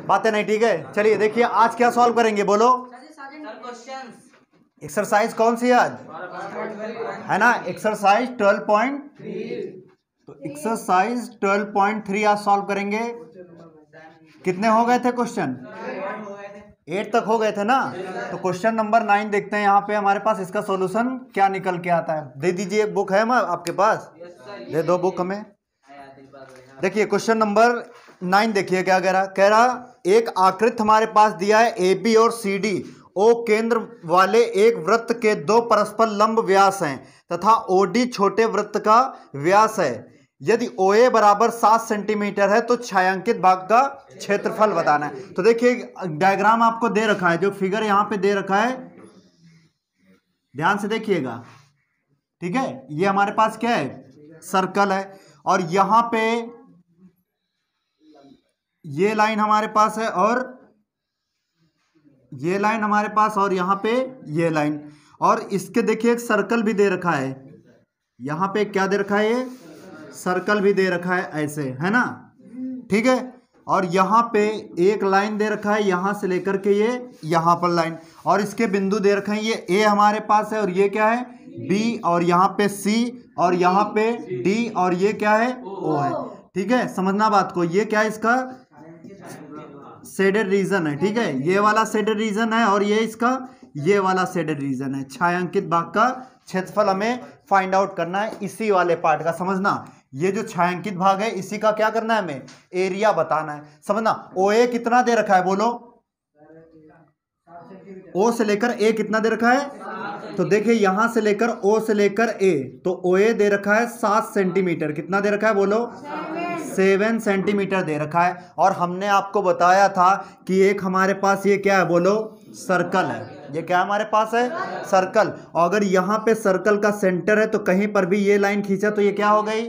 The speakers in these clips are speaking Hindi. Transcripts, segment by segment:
बातें नहीं ठीक है। चलिए देखिए आज क्या सॉल्व करेंगे बोलो। एक्सरसाइज कौन सी आज है ना, एक्सरसाइज 12.3। तो एक्सरसाइज 12.3 आज सॉल्व करेंगे। कितने हो गए थे क्वेश्चन? 8 तक हो गए थे ना। तो क्वेश्चन नंबर 9 देखते हैं यहाँ पे हमारे पास इसका सॉल्यूशन क्या निकल के आता है। दे दीजिए, एक बुक है आपके पास, दे दो बुक हमें। देखिए क्वेश्चन नंबर 9 देखिए क्या कह रहा एक आकृति हमारे पास दिया है ए बी और सी डी ओ केंद्र वाले एक वृत्त के दो परस्पर लंब व्यास हैं तथा ओ डी छोटे वृत्त का व्यास है। यदि ओ ए बराबर 7 सेंटीमीटर है तो छायांकित भाग का क्षेत्रफल बताना है। तो देखिए डायग्राम आपको दे रखा है, जो फिगर यहां पे दे रखा है ध्यान से देखिएगा, ठीक है। ये हमारे पास क्या है, सर्कल है, और यहां पे ये लाइन हमारे पास है और ये लाइन हमारे पास, और यहां पे ये लाइन, और इसके देखिए एक सर्कल भी दे रखा है। यहां पे क्या दे रखा है, ये सर्कल भी दे रखा है ऐसे, है ना, ठीक है। और यहां पे एक लाइन दे रखा है यहां से लेकर के ये यहां पर लाइन, और इसके बिंदु दे रखे हैं, ये ए हमारे पास है और ये क्या है बी, और यहाँ पे सी, और यहाँ पे डी, और ये क्या है ओ है, ठीक है। समझना बात को, ये क्या है इसका शेडेड रीजन है, ठीक है। ये वाला शेडेड रीजन है और ये इसका ये वाला शेडेड रीजन है। छायांकित भाग का क्षेत्रफल हमें फाइंड आउट करना है, इसी वाले पार्ट का। समझना, ये जो छायांकित भाग है इसी का क्या करना है, हमें एरिया बताना है। समझना, ओ ए कितना दे रखा है बोलो, ओ से लेकर ए कितना दे रखा है। तो देखिए यहां से लेकर ओ से लेकर ए, तो ओ ए दे रखा है 7 सेंटीमीटर। कितना दे रखा है बोलो, 7 सेंटीमीटर दे रखा है। और हमने आपको बताया था कि एक हमारे पास ये क्या है बोलो, सर्कल है। ये क्या हमारे पास है, सर्कल। और अगर यहाँ पे सर्कल का सेंटर है तो कहीं पर भी ये लाइन खींचा तो ये क्या हो गई,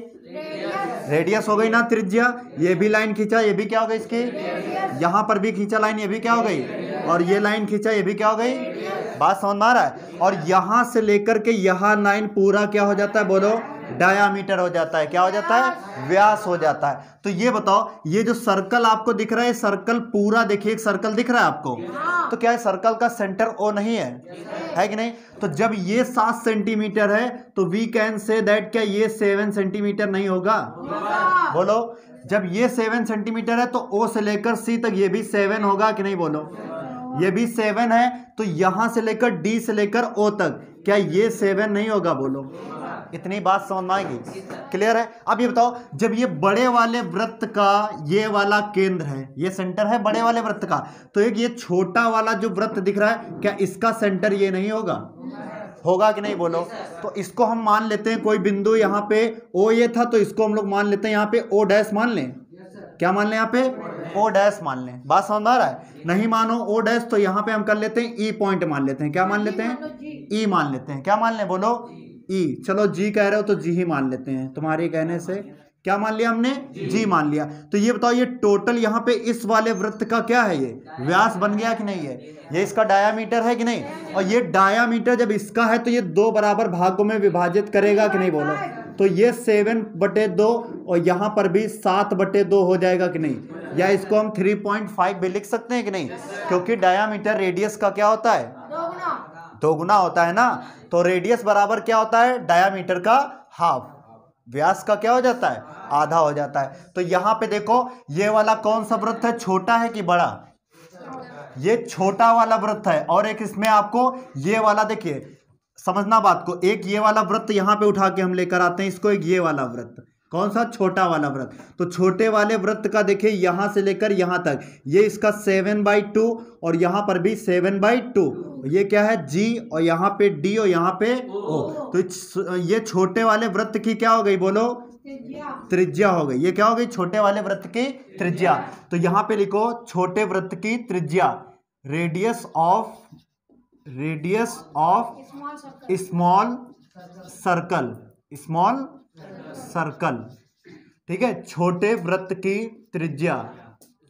रेडियस हो गई ना, त्रिज्या। ये भी लाइन खींचा, ये भी क्या हो गई इसकी, यहाँ पर भी खींचा लाइन, ये भी क्या हो गई, और ये लाइन खींचा, ये भी क्या हो गई। बात समझ में आ रहा है। और यहां से लेकर के यहाँ लाइन पूरा क्या हो जाता है बोलो, डायामीटर हो जाता है। क्या हो जाता है, व्यास हो जाता है। तो ये बताओ, ये जो सर्कल आपको दिख रहा है, सर्कल पूरा देखिए, एक सर्कल दिख रहा है आपको, तो क्या है सर्कल का सेंटर ओ नहीं है कि नहीं। तो जब ये 7 सेंटीमीटर है तो वी कैन से दैट क्या ये 7 सेंटीमीटर नहीं होगा बोलो। जब ये 7 सेंटीमीटर है तो ओ से लेकर सी तक ये भी 7 होगा कि नहीं बोलो, ये भी 7 है। तो यहां से लेकर डी से लेकर ओ तक क्या ये 7 नहीं होगा बोलो। इतनी बात समझ में आएगी, क्लियर है। अब ये बताओ, जब ये बड़े वाले वृत्त का ये वाला केंद्र है, ये सेंटर है बड़े वाले वृत्त का, तो एक ये छोटा वाला जो वृत्त दिख रहा है, क्या इसका सेंटर ये नहीं होगा, होगा कि नहीं बोलो। तो इसको हम मान लेते हैं कोई बिंदु, यहाँ पे ओ ये था तो इसको हम लोग मान लेते हैं यहाँ पे ओ डैश मान लें। क्या मान लें, यहाँ पे ओ डैश मान लें। बात समझ आ रहा है। नहीं मानो ओ डैश तो यहाँ पे हम कर लेते हैं ई पॉइंट मान लेते हैं। क्या मान लेते हैं, ई मान लेते हैं। क्या मान लें बोलो, ई। चलो जी कह रहे हो तो जी ही मान लेते हैं, तुम्हारे कहने से क्या मान लिया हमने, जी मान लिया। तो ये बताओ, ये टोटल यहाँ पे इस वाले वृत्त का क्या है, ये व्यास बन गया कि नहीं है, ये इसका डायामीटर है कि नहीं। और ये डायामीटर जब इसका है तो ये 2 बराबर भागों में विभाजित करेगा कि नहीं बोलो। तो ये 7/2 और यहाँ पर भी 7/2 हो जाएगा कि नहीं, या इसको हम 3.5 भी लिख सकते हैं कि नहीं, क्योंकि डायामीटर रेडियस का क्या होता है, दोगुना होता है ना। तो रेडियस बराबर क्या होता है, डायामीटर का हाफ, व्यास का क्या हो जाता है, आधा हो जाता है। तो यहां पे देखो, ये वाला कौन सा वृत्त है, छोटा है कि बड़ा, ये छोटा वाला वृत्त है। और एक इसमें आपको ये वाला देखिए, समझना बात को, एक ये वाला वृत्त यहां पे उठा के हम लेकर आते हैं इसको, एक ये वाला वृत्त, कौन सा, छोटा वाला वृत्त। तो छोटे वाले वृत्त का देखिए यहां से लेकर यहां तक, ये इसका 7/2 और यहां पर भी 7/2, ये क्या है जी, और यहाँ पे डी और यहाँ पे ओ। तो ये छोटे वाले वृत्त की क्या हो गई बोलो, त्रिज्या हो गई। ये क्या हो गई, छोटे वाले वृत्त की त्रिज्या। तो यहाँ पे लिखो छोटे वृत्त की त्रिज्या, radius of small circle, small circle, ठीक है। छोटे वृत्त की त्रिज्या,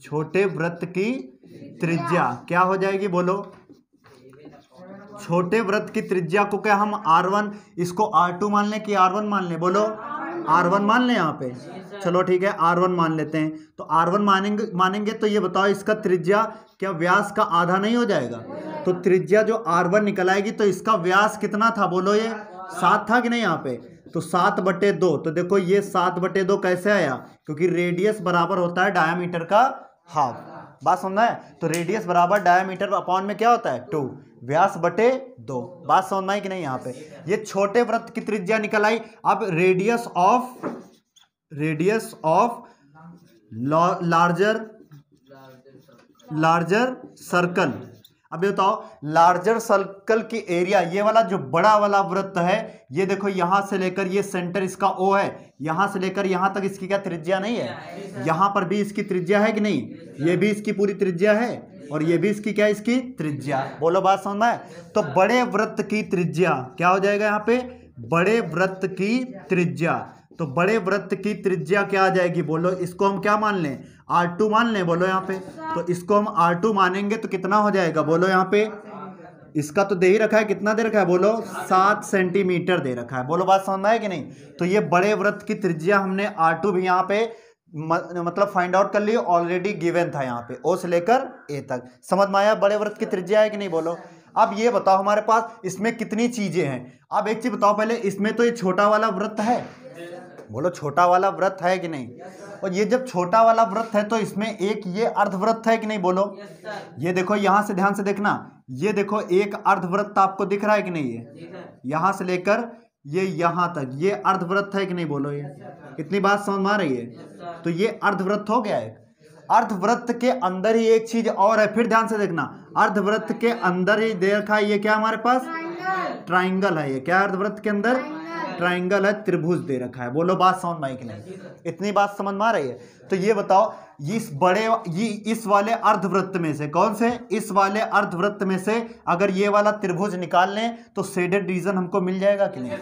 छोटे वृत्त की त्रिज्या क्या हो जाएगी बोलो, छोटे वृत्त की त्रिज्या को क्या हम R1 इसको R2 मान लें कि R1 मान लें बोलो, R1 मान लें यहाँ पे, चलो ठीक है R1 मान लेते हैं। तो R1 मानेंगे तो ये बताओ इसका त्रिज्या क्या व्यास का आधा नहीं हो जाएगा? तो त्रिज्या जो R1 निकल आएगी तो इसका व्यास कितना था बोलो, ये 7 था कि नहीं यहाँ पे? तो 7/2। तो देखो ये 7/2 कैसे आया? क्योंकि रेडियस बराबर होता है डायामीटर का हाफ। बात समझना है? तो रेडियस बराबर डायामीटर अपॉन में क्या होता है 2, व्यास बटे 2। बात समझना है कि नहीं? यहाँ पे ये छोटे वृत्त की त्रिज्या निकल आई। अब रेडियस ऑफ लार्जर सर्कल। अब ये बताओ लार्जर सर्कल की एरिया, ये वाला जो बड़ा वाला वृत्त है, ये देखो यहां से लेकर ये सेंटर इसका O है, यहां से लेकर यहां तक इसकी क्या त्रिज्या नहीं है? यहां पर भी इसकी त्रिज्या है कि नहीं? ये भी इसकी पूरी त्रिज्या है और ये भी इसकी क्या है? इसकी त्रिज्या। बोलो बात समझ में? तो बड़े वृत्त की त्रिज्या क्या हो जाएगा यहाँ पे? बड़े वृत्त की त्रिज्या। तो बड़े वृत्त की त्रिज्या क्या आ जाएगी बोलो? इसको हम क्या मान लें? R2 मान लें। बोलो यहाँ पे, तो इसको हम R2 मानेंगे तो कितना हो जाएगा बोलो? यहाँ पे इसका तो दे ही रखा है, कितना दे रखा है बोलो? 7 सेंटीमीटर दे रखा है। बोलो बात समझ में है कि नहीं? तो ये बड़े वृत्त की त्रिज्या हमने R2 भी यहाँ पे मतलब फाइंड आउट कर ली, ऑलरेडी गिवन था यहाँ पे O से लेकर A तक। समझ में आया बड़े वृत्त की त्रिज्या है कि नहीं? बोलो अब ये बताओ हमारे पास इसमें कितनी चीजें हैं। अब एक चीज बताओ पहले, इसमें तो ये छोटा वाला वृत्त है, बोलो छोटा वाला वृत्त है कि नहीं? और ये जब छोटा वाला वृत्त है तो इसमें एक ये अर्धवृत्त है कि नहीं? बोलो ये देखो यहां से ध्यान से देखना, ये देखो एक अर्धवृत्त आपको दिख रहा है कि नहीं? ये यहां से लेकर ये यहां तक ये अर्धवृत्त है कि नहीं? बोलो ये इतनी बात समझ में आ रही है? तो ये अर्धवृत्त हो गया है। अर्धवृत्त के अंदर ही एक चीज और है, फिर ध्यान से देखना, अर्धवृत्त के अंदर ही दे रखा है ये क्या हमारे पास? ट्राइंगल है। ये क्या अर्धवृत्त के अंदर? ट्राइंगल है, त्रिभुज दे रखा है। बोलो बात समझ में आई कि नहीं? इतनी बात समझ में आ रही है? तो ये बताओ इस वाले अर्धवृत्त में से कौन से? इस वाले अर्धवृत्त में से अगर ये वाला त्रिभुज निकाल लें तो शेडेड रीजन हमको मिल जाएगा कि नहीं?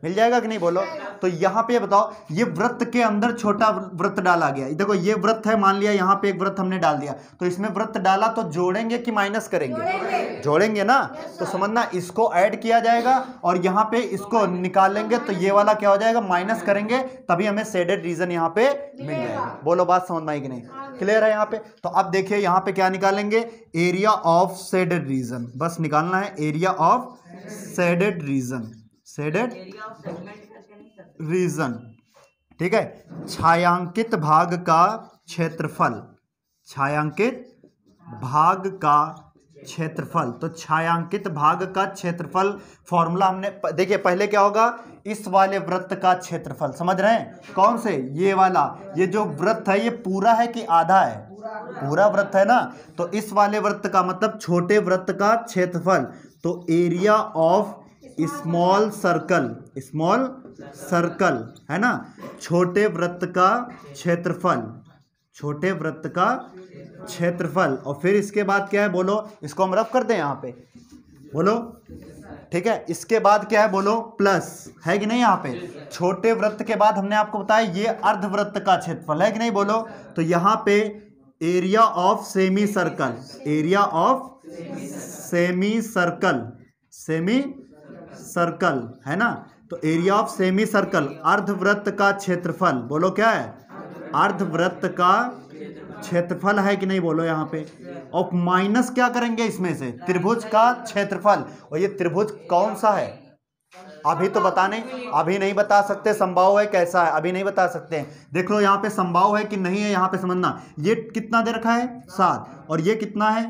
मिल जाएगा कि नहीं? बोलो तो यहाँ पे बताओ, ये वृत्त के अंदर छोटा वृत्त डाला गया। देखो ये वृत्त है, मान लिया यहाँ पे एक वृत्त हमने डाल दिया, तो इसमें वृत्त डाला तो जोड़ेंगे कि माइनस करेंगे? जोड़ेंगे ना। तो समझना इसको ऐड किया जाएगा और यहाँ पे इसको निकालेंगे तो ये वाला क्या हो जाएगा? माइनस करेंगे, तभी हमें शेडेड रीजन यहाँ पे मिल जाएगा। बोलो बात समझ में आई कि नहीं? क्लियर है यहाँ पे? तो अब देखिए यहाँ पे क्या निकालेंगे? एरिया ऑफ शेडेड रीजन, बस निकालना है area of shaded region. Shaded region, ठीक है। छायांकित भाग का क्षेत्रफल, छायांकित भाग का क्षेत्रफल। तो छायांकित भाग का क्षेत्रफल फॉर्मूला हमने देखिए, पहले क्या होगा? इस वाले वृत्त का क्षेत्रफल, समझ रहे हैं? कौन से? ये वाला, ये जो वृत्त है ये पूरा है कि आधा है? पूरा वृत्त है ना। तो इस वाले वृत्त का मतलब छोटे वृत्त का क्षेत्रफल, तो area of small circle, small circle है ना, छोटे वृत्त का क्षेत्रफल, छोटे वृत्त का क्षेत्रफल। और फिर इसके बाद क्या है बोलो? इसको हम रफ कर दें यहाँ पे, बोलो ठीक है। इसके बाद क्या है बोलो? प्लस है कि नहीं? यहाँ पे छोटे वृत्त के बाद हमने आपको बताया ये अर्धवृत्त का क्षेत्रफल है कि नहीं? बोलो तो यहाँ पे area of semi circle, area of semi circle, semi circle है ना। तो एरिया ऑफ सेमी सर्कल, अर्धवृत्त का क्षेत्रफल, बोलो क्या है? अर्धवृत्त का क्षेत्रफल है कि नहीं? बोलो यहाँ पे। और माइनस क्या करेंगे इसमें से? त्रिभुज का क्षेत्रफल। और ये त्रिभुज कौन सा है अभी तो बताने, अभी नहीं बता सकते। संभाव है कैसा है अभी नहीं बता सकते हैं। देख लो यहाँ पे संभाव है कि नहीं है, यहाँ पे समझना। ये कितना दे रखा है? 7, और ये कितना है?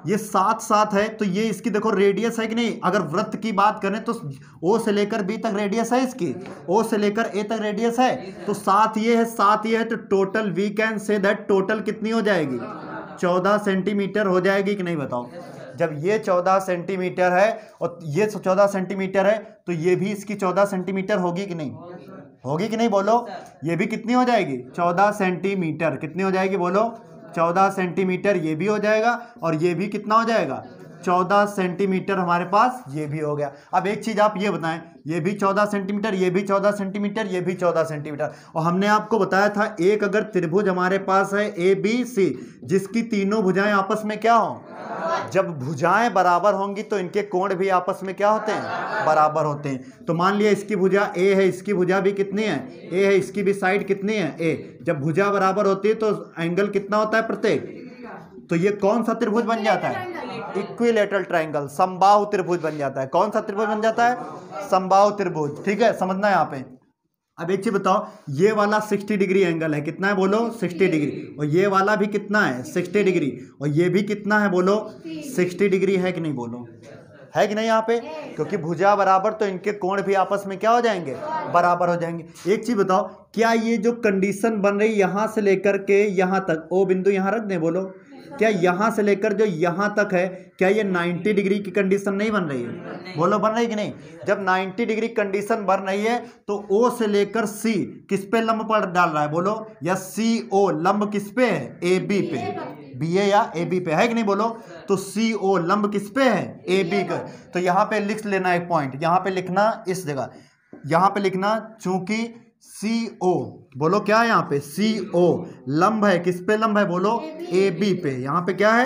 ये 7 है। तो ये इसकी देखो रेडियस है कि नहीं? अगर वृत्त की बात करें तो O से लेकर B तक रेडियस है इसकी, O से लेकर A तक रेडियस है। तो 7 ये है, 7 ये है, तो total we can say that total कितनी हो जाएगी? 14 सेंटीमीटर हो जाएगी कि नहीं? बताओ। जब ये 14 सेंटीमीटर है और ये 14 सेंटीमीटर है तो ये भी इसकी 14 सेंटीमीटर होगी कि नहीं? होगी कि नहीं? बोलो ये भी कितनी हो जाएगी? 14 सेंटीमीटर। कितनी हो जाएगी? बोलो 14 सेंटीमीटर। ये भी हो जाएगा और ये भी कितना हो जाएगा? 14 सेंटीमीटर हमारे पास ये भी हो गया। अब एक चीज आप ये बताएं, ये भी 14 सेंटीमीटर, ये भी 14 सेंटीमीटर, ये भी 14 सेंटीमीटर, और हमने आपको बताया था एक अगर त्रिभुज हमारे पास है ए बी सी जिसकी तीनों भुजाएं आपस में क्या हो, जब भुजाएं बराबर होंगी तो इनके कोण भी आपस में क्या होते हैं, बराबर होते हैं। तो मान लिया इसकी भुजा ए है, इसकी भुजा भी कितनी है, ए है, इसकी भी साइड कितनी है, ए। जब भुजा बराबर होती है तो एंगल कितना होता है प्रत्येक, तो ये कौन सा त्रिभुज बन जाता है, इक्विलैटरल ट्रायंगल, समबाहु त्रिभुज बन जाता है। कौन सा त्रिभुज बन जाता है, समबाहु त्रिभुज। ठीक है, समझना है यहाँ पे। अब एक चीज बताओ, ये वाला 60 डिग्री एंगल है, कितना है बोलो, 60 डिग्री, और ये वाला भी कितना है, 60 डिग्री, और ये भी कितना है बोलो, 60 डिग्री है कि नहीं बोलो, है कि नहीं यहाँ पे, क्योंकि भुजा बराबर तो इनके कोण भी आपस में क्या हो जाएंगे, बराबर हो जाएंगे। एक चीज बताओ, क्या ये जो कंडीशन बन रही यहां से लेकर के यहां तक, ओ बिंदु यहां रख दें, बोलो क्या यहां से लेकर जो यहां तक है, क्या ये 90 डिग्री की कंडीशन नहीं बन रही है, बोलो बन रही कि नहीं। जब 90 डिग्री कंडीशन बन रही है तो ओ से लेकर सी किस पे लंब पर डाल रहा है, बोलो, या सी ओ लंब किस पे है, ए बी पे, बी ए या ए बी पे, है कि नहीं बोलो। तो सी ओ लंब किस पे है, ए बी का। तो यहाँ पे लिख लेना एक पॉइंट, यहाँ पे लिखना इस जगह, यहाँ पे लिखना, चूंकि सी ओ, बोलो क्या है यहाँ पे, सी ओ लंब है, किस पे लंब है बोलो, ए बी पे। यहाँ पे क्या है,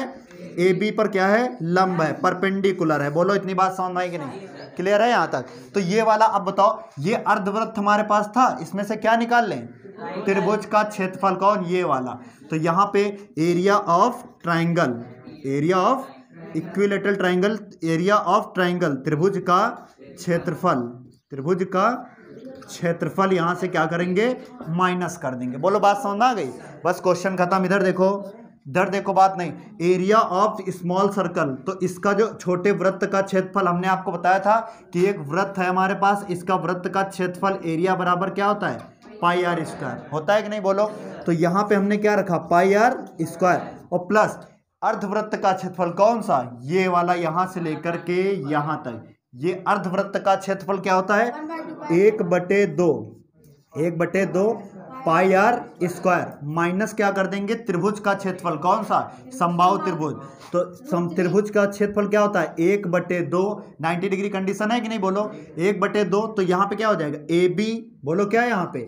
ए बी पर क्या है, लंब है, परपेंडिकुलर है। बोलो इतनी बात समझ में आई कि नहीं, क्लियर है यहाँ तक। तो ये वाला, अब बताओ, ये अर्धवृत्त हमारे पास था, इसमें से क्या निकाल लें, त्रिभुज का क्षेत्रफल, कौन, ये वाला। तो यहाँ पे area of triangle, area of equilateral triangle, area of triangle, त्रिभुज का क्षेत्रफल, त्रिभुज का क्षेत्रफल यहां से क्या करेंगे, माइनस कर देंगे। बोलो बात समझ आ गई, बस क्वेश्चन खत्म। इधर देखो, इधर देखो, बात नहीं। एरिया ऑफ स्मॉल सर्कल, तो इसका जो छोटे वृत्त का क्षेत्रफल, हमने आपको बताया था कि एक वृत्त है हमारे पास, इसका वृत्त का क्षेत्रफल एरिया बराबर क्या होता है, पाई आर स्क्वायर, होता है कि नहीं बोलो। तो यहाँ पे हमने क्या रखा, पाई आर स्क्वायर, और प्लस अर्धवृत्त का क्षेत्रफल कौन सा, ये वाला, यहां से लेकर के यहां तक, ये अर्धवृत्त का क्षेत्रफल क्या होता है, 1/2, 1/2 पाई आर स्क्वायर, माइनस क्या कर देंगे, त्रिभुज का क्षेत्रफल, कौन सा, समबाहु त्रिभुज। तो त्रिभुज का क्षेत्रफल क्या होता है, 1/2, 90 डिग्री कंडीशन है कि नहीं बोलो, 1/2। तो यहाँ पे क्या हो जाएगा, ए बी, बोलो क्या है यहाँ पे,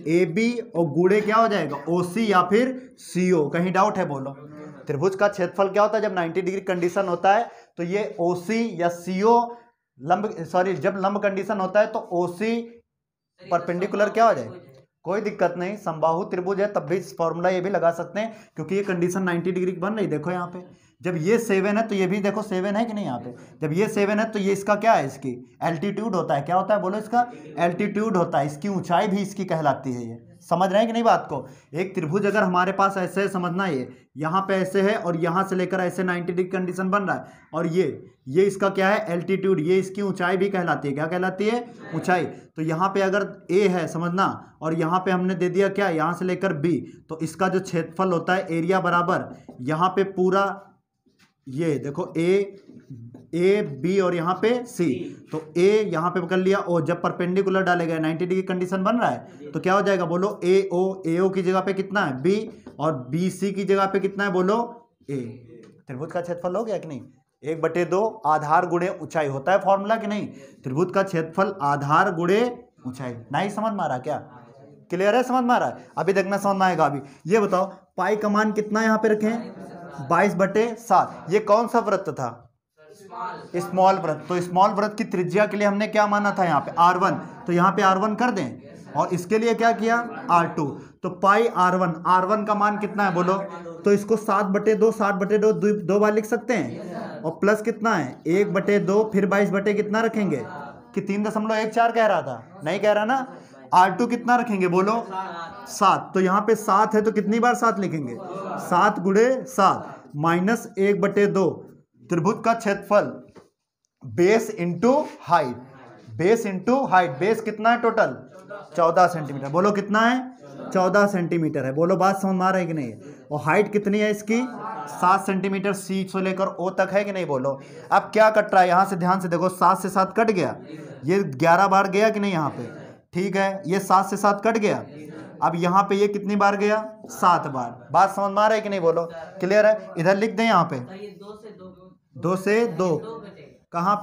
ए बी, और गुणे क्या हो जाएगा, ओ सी या फिर सी ओ। कहीं डाउट है बोलो, त्रिभुज का क्षेत्रफल क्या होता है जब 90 डिग्री कंडीशन होता है, तो ये ओ सी या सी ओ लंब, सॉरी, जब लंब कंडीशन होता है तो ओ सी परपेंडिकुलर क्या हो जाए, कोई दिक्कत नहीं, समबाहु त्रिभुज है, तब भी फॉर्मूला ये भी लगा सकते हैं, क्योंकि ये कंडीशन 90 डिग्री की बन रही। देखो यहाँ पे जब ये 7 है तो ये भी देखो 7 है कि नहीं, यहाँ पे जब ये 7 है तो ये इसका क्या है, इसकी एल्टीट्यूड होता है, क्या होता है बोलो, इसका एल्टीट्यूड होता है, इसकी ऊंचाई भी इसकी कहलाती है। ये समझ रहे हैं कि नहीं बात को। एक त्रिभुज अगर हमारे पास ऐसे है, समझना, ये यहाँ पे ऐसे है और यहाँ से लेकर ऐसे 90 डिग्री कंडीशन बन रहा है, और ये इसका क्या है, एल्टीट्यूड, ये इसकी ऊंचाई भी कहलाती है, क्या कहलाती है, ऊंचाई। तो यहाँ पे अगर ए है, समझना, और यहाँ पे हमने दे दिया क्या, यहाँ से लेकर बी, तो इसका जो क्षेत्रफल होता है एरिया बराबर, यहाँ पे पूरा ये देखो ए बी और यहाँ पे सी, तो ए यहाँ पे पकड़ लिया, ओ जब परपेंडिकुलर डालेगा 90 डिग्री कंडीशन बन रहा है तो क्या हो जाएगा बोलो, ए ओ की जगह पे कितना है बी, और बी सी की जगह पे कितना है बोलो ए। त्रिभुज का क्षेत्रफल हो गया कि नहीं, 1/2 आधार गुणे ऊंचाई होता है फॉर्मूला कि नहीं, त्रिभुज का क्षेत्रफल आधार गुणे ऊंचाई। नहीं समझ में आ रहा क्या, क्लियर है, समझ में आ रहा है, अभी देखना समझ में आएगा। अभी ये बताओ, पाई का मान कितना यहाँ पे रखें, 22/7। ये कौन सा वृत्त था, स्मॉल वृत्त। तो स्मॉल वृत्त की त्रिज्या के लिए हमने क्या माना था, यहाँ पे R1, तो यहाँ पे R1 कर दें, और इसके लिए क्या किया R2। तो पाई R1 का मान कितना है बोलो, तो इसको 7/2 7/2 दो बार लिख सकते हैं, और प्लस कितना है 1/2, फिर 22 कितना रखेंगे कि 3.14 कह रहा था, नहीं कह रहा ना। R2 कितना रखेंगे बोलो 7, तो यहाँ पे 7 है तो कितनी बार 7 लिखेंगे, 7 × 7 माइनस 1/2 त्रिभुज का क्षेत्रफल base into height, base into height, base कितना है टोटल 14 सेंटीमीटर, बोलो कितना है 14 सेंटीमीटर है। बोलो बात समझ में आ रही है कि नहीं, और हाइट कितनी है इसकी 7 सेंटीमीटर, सी से लेकर ओ तक है कि नहीं बोलो। अब क्या कट रहा है, यहाँ से ध्यान से देखो, 7 से 7 कट गया, ये 11 बार गया कि नहीं यहाँ पे, ठीक है, ये 7 से 7 कट गया। अब यहाँ पे ये कितनी बार गया 7 बार। बात समझ में आ रहा है कि नहीं बोलो, क्लियर है। इधर लिख दें यहाँ पे 2 से 2 कहाँ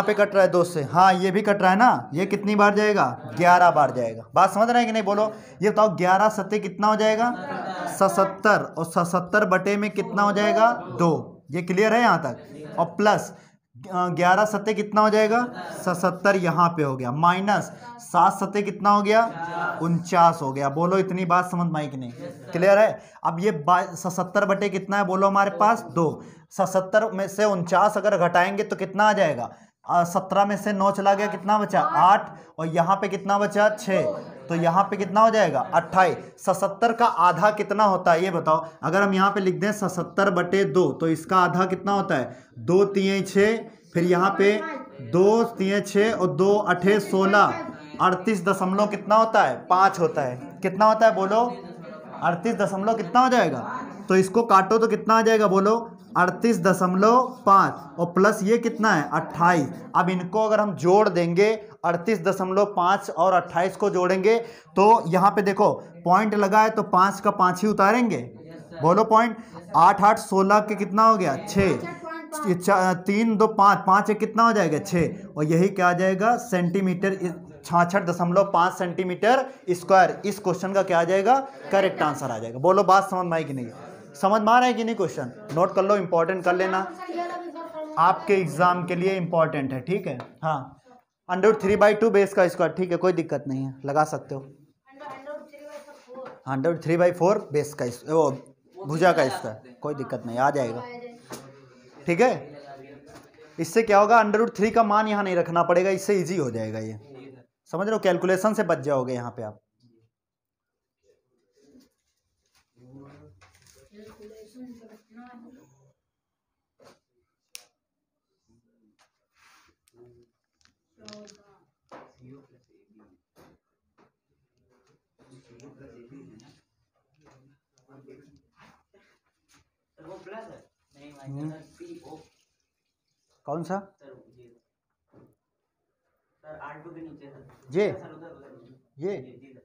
पे कट रहा है 2 से? हाँ ये भी कट रहा है ना, ये कितनी बार जाएगा? 11 बार जाएगा। बात समझ रहे हैं कि नहीं? बोलो ये बताओ 11 सत्ते कितना हो जाएगा? 77, और 77 बटे में कितना हो जाएगा? 2। ये क्लियर है यहाँ तक? और प्लस 11 सत्ते कितना हो जाएगा? 77 यहाँ पे हो गया, माइनस 7 सत्ते कितना हो गया? 49 हो गया। बोलो इतनी बात समझ में आई कि नहीं? क्लियर है? अब ये 77 बटे कितना है? बोलो हमारे पास 2। 77 में से 49 अगर घटाएंगे तो कितना आ जाएगा? 17 में से 9 चला गया, कितना बचा? 8, और यहाँ पे कितना बचा? 6, तो यहाँ पे कितना हो जाएगा? 28। 77 का आधा कितना होता है ये बताओ? अगर हम यहाँ पे लिख दें 77 बटे 2 तो इसका आधा कितना होता है? 2 3 6, फिर यहाँ पे 2 3 6 और 2 8 16, 38 दशमलव कितना होता है? 5 होता है। कितना होता है? बोलो 38 दशमलव कितना हो जाएगा? तो इसको काटो तो कितना आ जाएगा? बोलो 38.5, और प्लस ये कितना है? 28। अब इनको अगर हम जोड़ देंगे 38.5 और 28 को जोड़ेंगे तो यहाँ पे देखो पॉइंट लगा है तो 5 का 5 ही उतारेंगे। बोलो पॉइंट 8 8 16 के कितना हो गया? 6, 3 2 5, 5 एक कितना हो जाएगा? 6, और यही क्या आ जाएगा? Centimetre, 66.5 centimetre square. इस क्वेश्चन का क्या आ जाएगा? करेक्ट आंसर आ जाएगा। बोलो बात समझ में आई कि नहीं? समझ में आ रहा है कि नहीं? क्वेश्चन नोट कर लो, इंपॉर्टेंट कर लेना, आपके एग्जाम के लिए इंपॉर्टेंट है। ठीक है? हाँ, √3/2 बेस का स्क्वायर, ठीक है, कोई दिक्कत नहीं है, लगा सकते हो। √3/4 बेस का वो भुजा का स्क्वायर, कोई दिक्कत नहीं, आ जाएगा। ठीक है? इससे क्या होगा? √3 का मान यहाँ नहीं रखना पड़ेगा, इससे इजी हो जाएगा। ये समझ रहे हो? कैलकुलेशन से बच जाओगे यहाँ पे आप। कौन सा? ये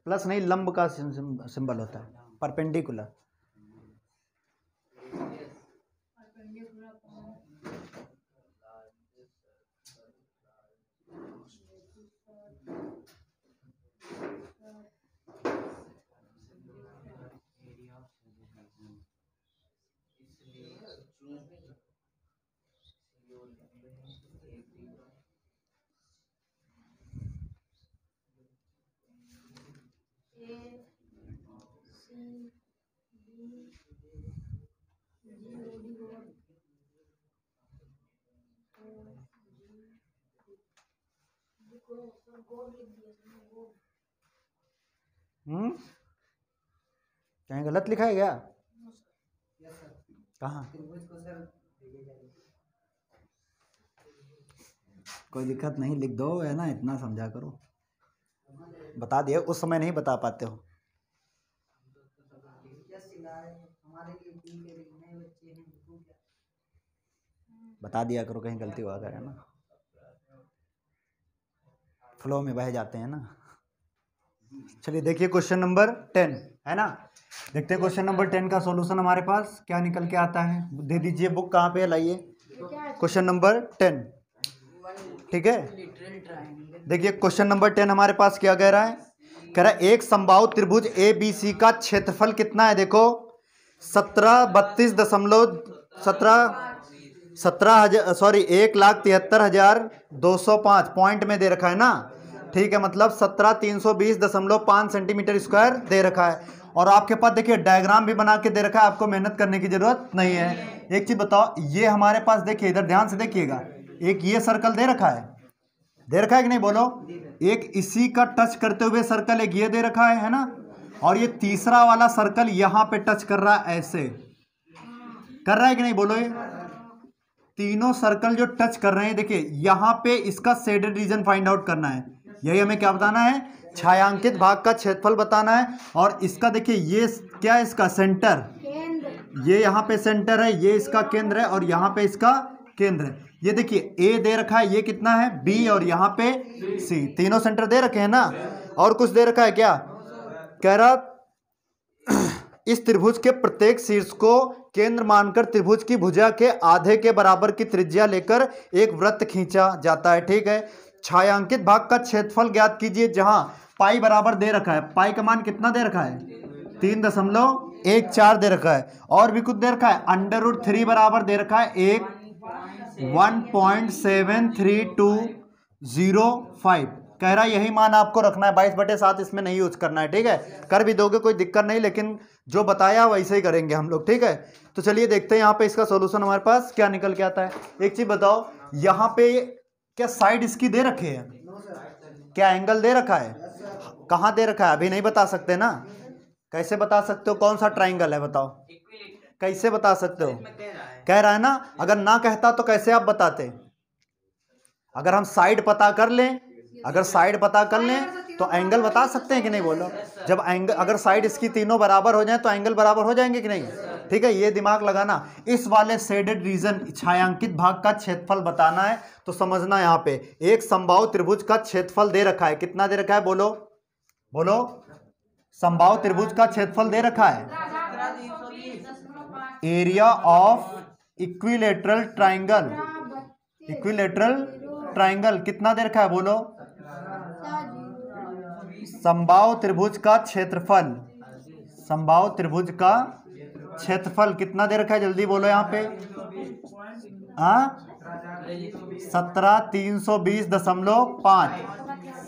प्लस नहीं, लंब का सिंबल होता है, परपेंडिकुलर। कहीं गलत लिखा है क्या? कहाँ? कोई दिक्कत नहीं, लिख दो, है ना, इतना समझा करो। बता दिया, उस समय नहीं बता पाते हो। बता दिया करो, कहीं गलती हुआ करे ना, फ्लो में बह जाते हैं ना। चलिए देखिए क्वेश्चन नंबर 10 है ना। देखते हैं क्वेश्चन नंबर 10 का सॉल्यूशन हमारे पास क्या निकल के आता है। दे दीजिए बुक, कहाँ पे लाइए। क्वेश्चन नंबर 10, ठीक है। देखिए क्वेश्चन नंबर 10 हमारे पास क्या कह रहा है? कह रहा है एक समबाहु त्रिभुज ABC का क्षेत्रफल कितना है? देखो 1,73,205 पॉइंट में दे रखा है ना, ठीक है, मतलब 17,320.5 सेंटीमीटर स्क्वायर दे रखा है। और आपके पास देखिए डायग्राम भी बना के दे रखा है, आपको मेहनत करने की जरूरत नहीं है। एक चीज बताओ, ये हमारे पास देखिए, इधर ध्यान से देखिएगा, एक ये सर्कल दे रखा है, दे रखा है कि नहीं? बोलो। एक इसी का टच करते हुए सर्कल एक ये दे रखा है ना, और ये तीसरा वाला सर्कल यहां पे टच कर रहा है, ऐसे कर रहा है कि नहीं? बोलो। ये तीनों सर्कल जो टच कर रहे हैं, देखिए यहां पे इसका शेडेड रीजन फाइंड आउट करना है। यही हमें क्या बताना है? छायांकित भाग का क्षेत्रफल बताना है। और इसका देखिए ये क्या है? इसका सेंटर, ये यहाँ पे सेंटर है, ये इसका केंद्र है, और यहाँ पे इसका केंद्र है। ये देखिए A दे रखा है, ये कितना है? B, और यहाँ पे C, तीनों सेंटर दे रखे हैं ना। और कुछ दे रखा है क्या? कह रहा इस त्रिभुज के प्रत्येक शीर्ष को केंद्र मानकर त्रिभुज की भुजा के आधे के बराबर की त्रिज्या लेकर एक वृत्त खींचा जाता है। ठीक है, छायांकित भाग का क्षेत्रफल ज्ञात कीजिए जहां पाई बराबर दे रखा है। पाई का मान कितना दे रखा है? 3.14 दे रखा है। और भी कुछ दे रखा है, √3 बराबर दे रखा है 1.73205। कह रहा है यही मान आपको रखना है, 22/7 इसमें नहीं यूज करना है। ठीक है, कर भी दोगे कोई दिक्कत नहीं, लेकिन जो बताया वैसे ही करेंगे हम लोग। ठीक है, तो चलिए देखते हैं यहाँ पे इसका सॉल्यूशन हमारे पास क्या निकल के आता है। एक चीज बताओ, यहाँ पे क्या साइड इसकी दे रखे है? क्या एंगल दे रखा है? कहाँ दे रखा है? अभी नहीं बता सकते ना। कैसे बता सकते हो कौन सा ट्राइंगल है? बताओ कैसे बता सकते हो? कह रहा है ना, अगर ना कहता तो कैसे आप बताते? अगर हम साइड पता कर लें, अगर साइड पता कर लें तो एंगल बता सकते हैं कि नहीं? बोलो, जब एंगल अगर साइड इसकी तीनों बराबर हो जाए तो एंगल बराबर हो जाएंगे कि नहीं? ठीक है, ये दिमाग लगाना। इस वाले शेडेड रीजन छायांकित भाग का क्षेत्रफल बताना है तो समझना, यहाँ पे एक समबाहु त्रिभुज का क्षेत्रफल दे रखा है। कितना दे रखा है? बोलो बोलो, समबाहु त्रिभुज का क्षेत्रफल दे रखा है। Area of equilateral triangle, equilateral triangle कितना दे रखा है? बोलो, समबाहु त्रिभुज का क्षेत्रफल, समबाहु त्रिभुज का क्षेत्रफल कितना दे रखा है? जल्दी बोलो यहाँ पे। 17,320.5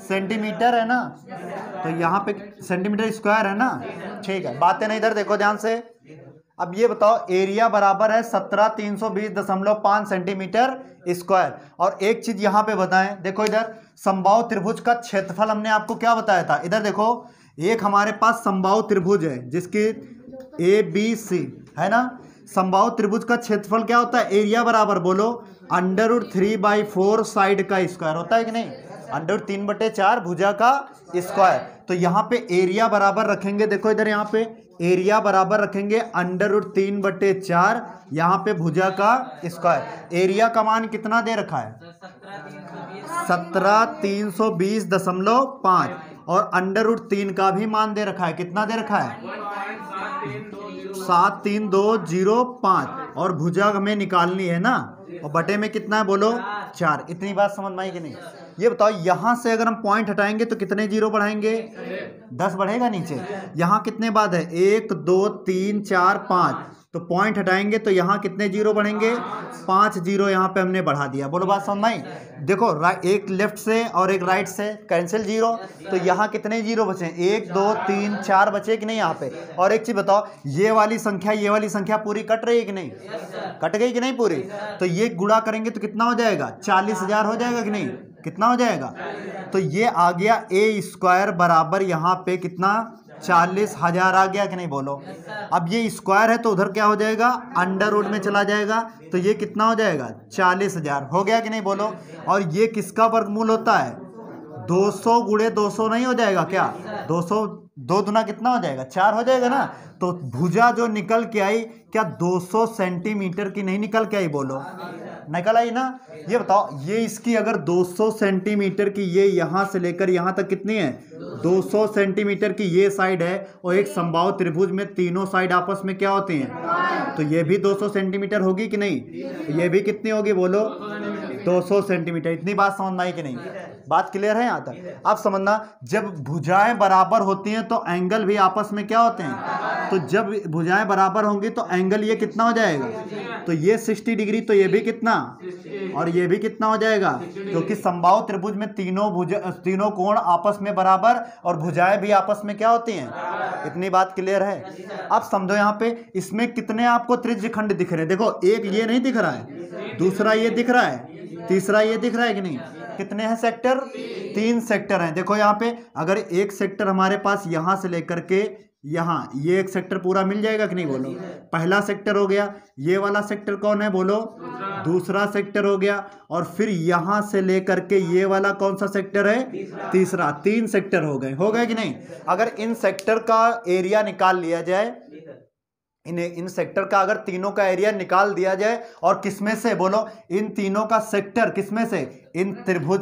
सेंटीमीटर है ना, तो यहाँ पे सेंटीमीटर स्क्वायर है ना। ठीक है, बातें नहीं, इधर देखो ध्यान से। अब ये बताओ, एरिया बराबर है 17,320.5 सेंटीमीटर स्क्वायर। और एक चीज यहाँ पे बताएं, देखो इधर समबाहु त्रिभुज का क्षेत्रफल हमने आपको क्या बताया था? इधर देखो, एक हमारे पास समबाहु त्रिभुज है जिसकी ABC है ना। समबाहु त्रिभुज का क्षेत्रफल क्या होता है? एरिया बराबर बोलो √3/4 साइड का स्क्वायर होता है कि नहीं? √3/4 भुजा का स्क्वायर। तो यहाँ पे एरिया बराबर रखेंगे, देखो इधर यहाँ पे एरिया बराबर रखेंगे √3/4, यहाँ पे भुजा का स्क्वायर। एरिया का मान कितना दे रखा है? 17,320.5 और √3 का भी मान दे रखा है। कितना दे रखा है? 73205। और भुजा हमें निकालनी है ना, और बटे में कितना है? बोलो 4। इतनी बात समझ में आई कि नहीं? ये बताओ, यहां से अगर हम पॉइंट हटाएंगे तो कितने जीरो बढ़ाएंगे? 10 बढ़ेगा नीचे। यहाँ कितने बाद है? 1 2 3 4 5। तो पॉइंट हटाएंगे तो यहाँ कितने जीरो बढ़ेंगे? 5 जीरो यहाँ पे हमने बढ़ा दिया। बोलो बात समझ में आई? देखो एक लेफ्ट से और एक राइट से कैंसिल जीरो, तो यहाँ कितने जीरो बचे? 1 2 3 4 बचे कि नहीं यहाँ पे? और एक चीज बताओ, ये वाली संख्या पूरी कट रही है कि नहीं? कट गई कि नहीं पूरी? तो ये गुणा करेंगे तो कितना हो जाएगा? 40,000 हो जाएगा कि नहीं? कितना हो जाएगा? तो ये आ गया A² बराबर यहाँ पे कितना? 40,000 आ गया कि नहीं? बोलो। अब ये स्क्वायर है तो उधर क्या हो जाएगा? अंडर रूट में चला जाएगा, तो ये कितना हो जाएगा? 40,000 हो गया कि नहीं? बोलो। और ये किसका वर्गमूल होता है? 200 गुणे 200 नहीं हो जाएगा क्या? 200 2 दुना कितना हो जाएगा? 4 हो जाएगा ना। तो भुजा जो निकल के आई, क्या 200 सेंटीमीटर की नहीं निकल के आई? बोलो, निकल आई ना। ये बताओ, ये इसकी अगर 200 सेंटीमीटर की, ये यहाँ से लेकर यहाँ तक कितनी है? 200 सेंटीमीटर की ये साइड है, और एक समबाहु त्रिभुज में तीनों साइड आपस में क्या होती हैं? तो ये भी 200 सेंटीमीटर होगी कि नहीं? ये भी कितनी होगी? बोलो 200 सेंटीमीटर। इतनी बात समझ में आई कि नहीं? बात क्लियर है यहाँ तक? अब समझना, जब भुजाएं बराबर होती हैं तो एंगल भी आपस में क्या होते हैं? तो जब भुजाएं बराबर होंगी तो एंगल ये कितना हो जाएगा? तो ये 60 डिग्री, तो ये भी कितना, और ये भी कितना हो जाएगा? क्योंकि समबाहु त्रिभुज में तीनों कोण आपस में बराबर और भुजाएं भी आपस में क्या होती हैं? इतनी बात क्लियर है? अब समझो यहाँ पे इसमें कितने आपको त्रिज्य खंड दिख रहे हैं? देखो, एक ये नहीं दिख रहा है, दूसरा ये दिख रहा है, तीसरा ये दिख रहा है कि नहीं? कितने हैं सेक्टर? 3 सेक्टर हैं। देखो यहाँ पे अगर एक सेक्टर हमारे पास यहाँ से लेकर के यहाँ, ये एक सेक्टर पूरा मिल जाएगा कि नहीं? बोलो, पहला सेक्टर हो गया। ये वाला सेक्टर कौन है? बोलो, दूसरा सेक्टर हो गया। और फिर यहाँ से लेकर के ये वाला कौन सा सेक्टर है? तीसरा। 3 सेक्टर हो गए कि नहीं? अगर इन सेक्टर का एरिया निकाल लिया जाए, इन सेक्टर का अगर तीनों का एरिया निकाल दिया जाए और किसमें से, बोलो, इन तीनों का सेक्टर किसमें से, इन त्रिभुज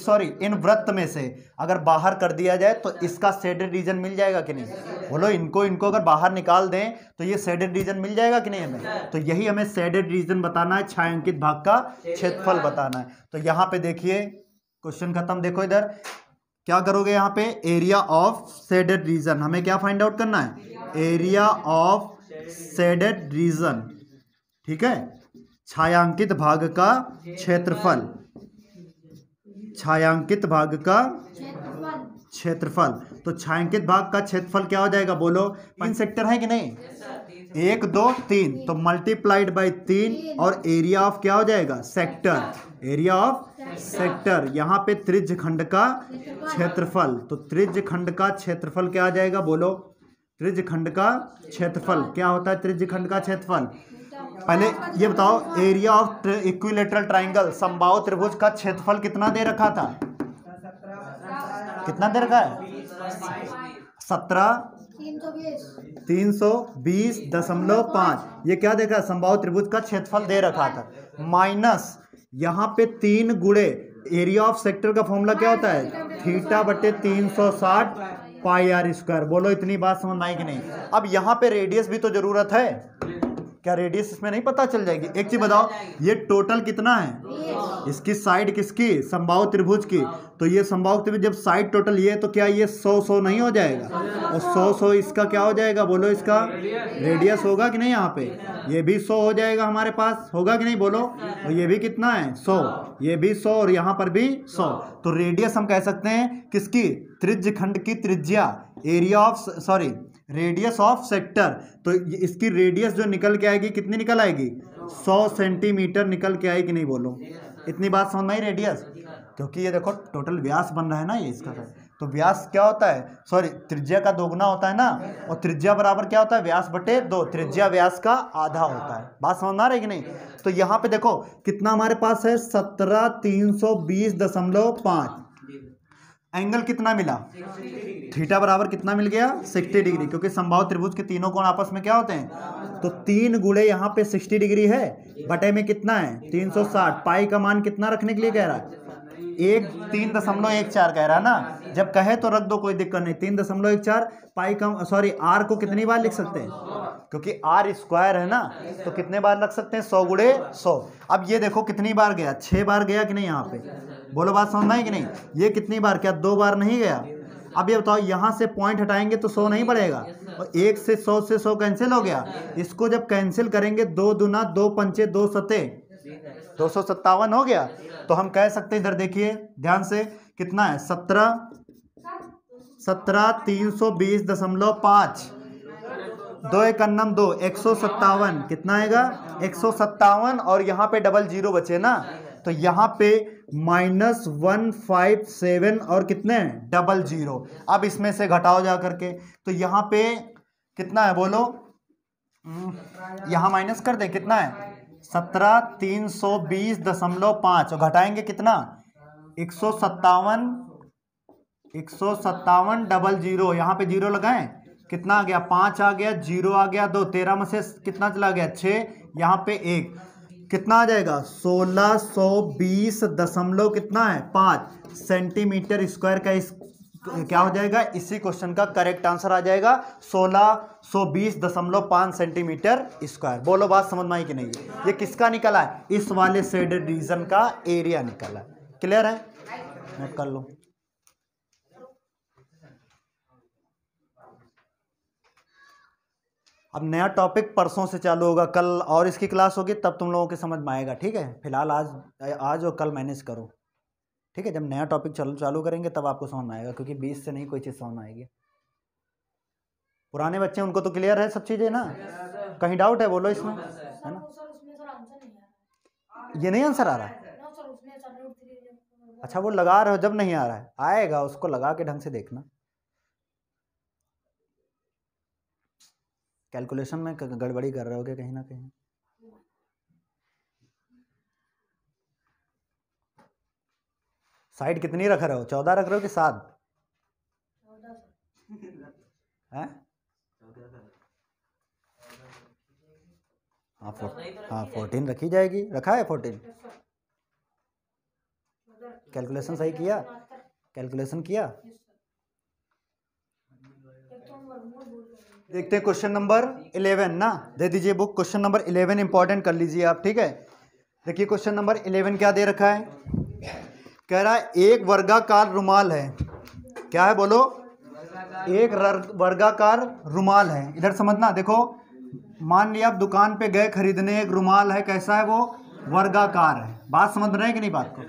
सॉरी इन वृत्त में से अगर बाहर कर दिया जाए तो इसका शेडेड रीजन मिल जाएगा कि नहीं? बोलो, इनको अगर बाहर निकाल दें तो ये शेडेड रीजन मिल जाएगा कि नहीं हमें? तो यही हमें शेडेड रीजन बताना है, छायांकित भाग का क्षेत्रफल बताना है। तो यहाँ पे देखिए क्वेश्चन खत्म। देखो इधर क्या करोगे, यहाँ पे एरिया ऑफ शेडेड रीजन हमें क्या फाइंड आउट करना है, एरिया ऑफ शेडेड रीजन, ठीक है, छायांकित भाग का क्षेत्रफल, छायांकित भाग का क्षेत्रफल। तो छायांकित भाग का क्षेत्रफल क्या हो जाएगा, बोलो, 3 सेक्टर है कि नहीं, 1 2 3, तो मल्टीप्लाइड बाय 3 और एरिया ऑफ क्या हो जाएगा, सेक्टर, एरिया ऑफ सेक्टर। यहाँ पे त्रिज्य खंड का क्षेत्रफल, तो त्रिज्य खंड का क्षेत्रफल क्या आ जाएगा, बोलो, त्रिज्य खंड का क्षेत्रफल क्या होता है, त्रिज्य खंड का क्षेत्रफल। पहले ये बताओ, एरिया ऑफ इक्विलेटरल ट्राइंगल, समबाहु त्रिभुज का क्षेत्रफल कितना दे रखा था, कितना दे रखा है, 17,320.5। ये क्या देखा, समबाहु त्रिभुज का क्षेत्रफल दे रखा था, माइनस यहाँ पे 3 गुणे एरिया ऑफ सेक्टर का फॉर्मूला क्या होता है, θ/360 पाई आर स्क्वायर। बोलो, इतनी बात समझ में आई कि नहीं? अब यहाँ पे रेडियस भी तो जरूरत है, क्या रेडियस इसमें नहीं पता चल जाएगी? एक चीज बताओ, ये टोटल कितना है, इसकी साइड किसकी, समबाहु त्रिभुज की, तो ये समबाहु त्रिभुज जब साइड टोटल ये, तो क्या ये 100 नहीं हो जाएगा, और 100 इसका क्या हो जाएगा, बोलो, इसका रेडियस होगा कि नहीं? यहाँ पे ये भी 100 हो जाएगा, हमारे पास होगा कि नहीं, बोलो। और ये भी कितना है, 100, ये भी 100 और यहाँ पर भी 100। तो रेडियस हम कह सकते हैं किसकी, त्रिज्य खंड की त्रिज्या, area of sorry radius of sector. तो इसकी रेडियस जो निकल के आएगी कितनी निकल आएगी, 100 सेंटीमीटर निकल के आएगी, नहीं? बोलो, इतनी बात समझ में आई? रेडियस, क्योंकि ये देखो टोटल व्यास बन रहा है ना ये इसका, तो व्यास क्या होता है, सॉरी त्रिज्या का दोगुना होता है ना, और त्रिज्या बराबर क्या होता है, व्यास बटे 2, त्रिज्या व्यास का आधा होता है। बात समझ में आ रही कि नहीं? तो यहाँ पे देखो कितना हमारे पास है, 17,320.5। एंगल कितना मिला, थीटा बराबर कितना मिल गया, 60 डिग्री, क्योंकि समबाहु त्रिभुज के तीनों कोण आपस में क्या होते हैं, तो 3 गुणे यहाँ पे 60 डिग्री है, बटे में कितना है 360। पाई का मान कितना रखने के लिए कह रहा है, 3.14 कह रहा है ना, जब कहे तो रख दो, कोई दिक्कत नहीं। 3.14 पाई का सॉरी आर को कितनी बार लिख सकते हैं, क्योंकि आर स्क्वायर है ना, तो कितने बार लग सकते हैं, 100 गुणे 100। अब ये देखो कितनी बार गया, 6 बार गया कि नहीं यहाँ पे, बोलो, बात समझ में आई कि नहीं? ये कितनी बार, क्या 2 बार नहीं गया? अब ये बताओ, यहाँ से पॉइंट हटाएंगे तो 100 नहीं बढ़ेगा, और 1 से 100 कैंसिल हो गया। इसको जब कैंसिल करेंगे, 2 दूना 2 पंचे 2 सते 257 हो गया। तो हम कह सकते हैं, इधर देखिए ध्यान से, कितना है, 17,320.5, 2 × 2 157, कितना आएगा, 157, और यहाँ पे डबल जीरो बचे ना, तो यहाँ पे -157 और कितने डबल जीरो। अब इसमें से घटाओ जा करके, तो यहाँ पे कितना है, बोलो, यहाँ माइनस कर दें, कितना है, 17,320.5, और घटाएंगे कितना, 157 डबल जीरो, यहाँ पे जीरो लगाएं, कितना आ गया, 5 आ गया, 0 आ गया, 2, 13 में से कितना चला गया, 6, यहाँ पे 1, कितना आ जाएगा, 1620 कितना है 5 सेंटीमीटर स्क्वायर का इस क्या हो जाएगा, इसी क्वेश्चन का करेक्ट आंसर आ जाएगा 1620.5 सेंटीमीटर स्क्वायर। बोलो, बात समझ में आई कि नहीं? ये किसका निकला है, इस वाले शेडेड रीजन का एरिया निकला है। क्लियर है, नोट कर लो। अब नया टॉपिक परसों से चालू होगा, कल और इसकी क्लास होगी, तब तुम लोगों के समझ में आएगा, ठीक है? फिलहाल आज और कल मैनेज करो, ठीक है? जब नया टॉपिक चालू करेंगे तब आपको समझ में आएगा, क्योंकि 20 से नहीं कोई चीज़ समझ में आएगी। पुराने बच्चे उनको तो क्लियर है सब चीज़ें ना, कहीं डाउट है, बोलो इसमें, है ना? ये नहीं आंसर आ रहा है, अच्छा वो लगा रहे हो, जब नहीं आ रहा है आएगा, उसको लगा के ढंग से देखना। कैलकुलेशन में गड़बड़ी कर रहे हो क्या कहीं ना कहीं? साइड कितनी रख रहे हो, 14 रख रहे हो कि 7 है? हाँ 14 रखी जाएगी, रखा है 14। कैलकुलेशन सही किया, कैलकुलेशन किया। देखते हैं क्वेश्चन नंबर 11 ना, दे दीजिए बुक। क्वेश्चन नंबर 11 इंपॉर्टेंट कर लीजिए आप, ठीक है। देखिए क्वेश्चन नंबर 11 क्या दे रखा है, कह रहा है एक वर्गाकार रुमाल है। क्या है बोलो, एक वर्गाकार रुमाल है। इधर समझना, देखो मान लिया आप दुकान पे गए खरीदने, एक रुमाल है, कैसा है वो, वर्गाकार है। बात समझ रहे हैं कि नहीं बात को,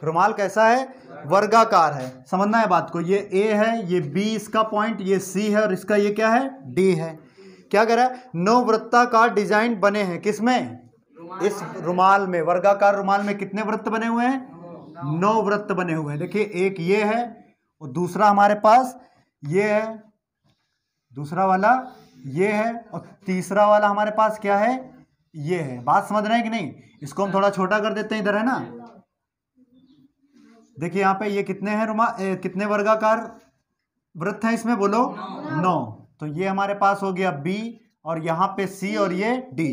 रुमाल कैसा है, वर्गाकार है, समझना है बात को। ये ए है, ये बी इसका पॉइंट, ये सी है और इसका ये क्या है, डी है। क्या कह रहा है, 9 वृत्ताकार डिजाइन बने हैं, किसमें, इस रुमाल में। वर्गाकार रुमाल में कितने वृत्त बने हुए हैं, 9 वृत्त बने हुए हैं। देखिए एक ये है और दूसरा हमारे पास ये है, दूसरा वाला ये है और तीसरा वाला हमारे पास क्या है, ये है। बात समझ रहे हैं कि नहीं। इसको हम थोड़ा छोटा कर देते हैं, इधर है ना। देखिए यहाँ पे ये कितने हैं कितने वर्गाकार वृत्त हैं इसमें बोलो, 9। तो ये हमारे पास हो गया बी और यहाँ पे सी और ये डी।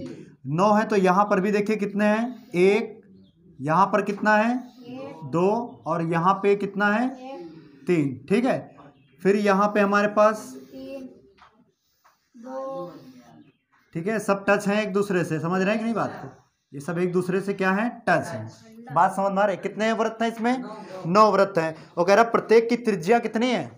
9 है तो यहाँ पर भी देखिए कितने हैं, 1, यहाँ पर कितना है 2 और यहाँ पे कितना है 3, ठीक है। फिर यहाँ पे हमारे पास 2, ठीक है। सब टच हैं एक दूसरे से, समझ रहे हैं कि नहीं बात को, ये सब एक दूसरे से क्या है, टच है। बात समझ में आ रही है। कितने वृत्त हैं इसमें, 9 वृत्त हैं। वो कह रहा है प्रत्येक की त्रिज्या कितनी है,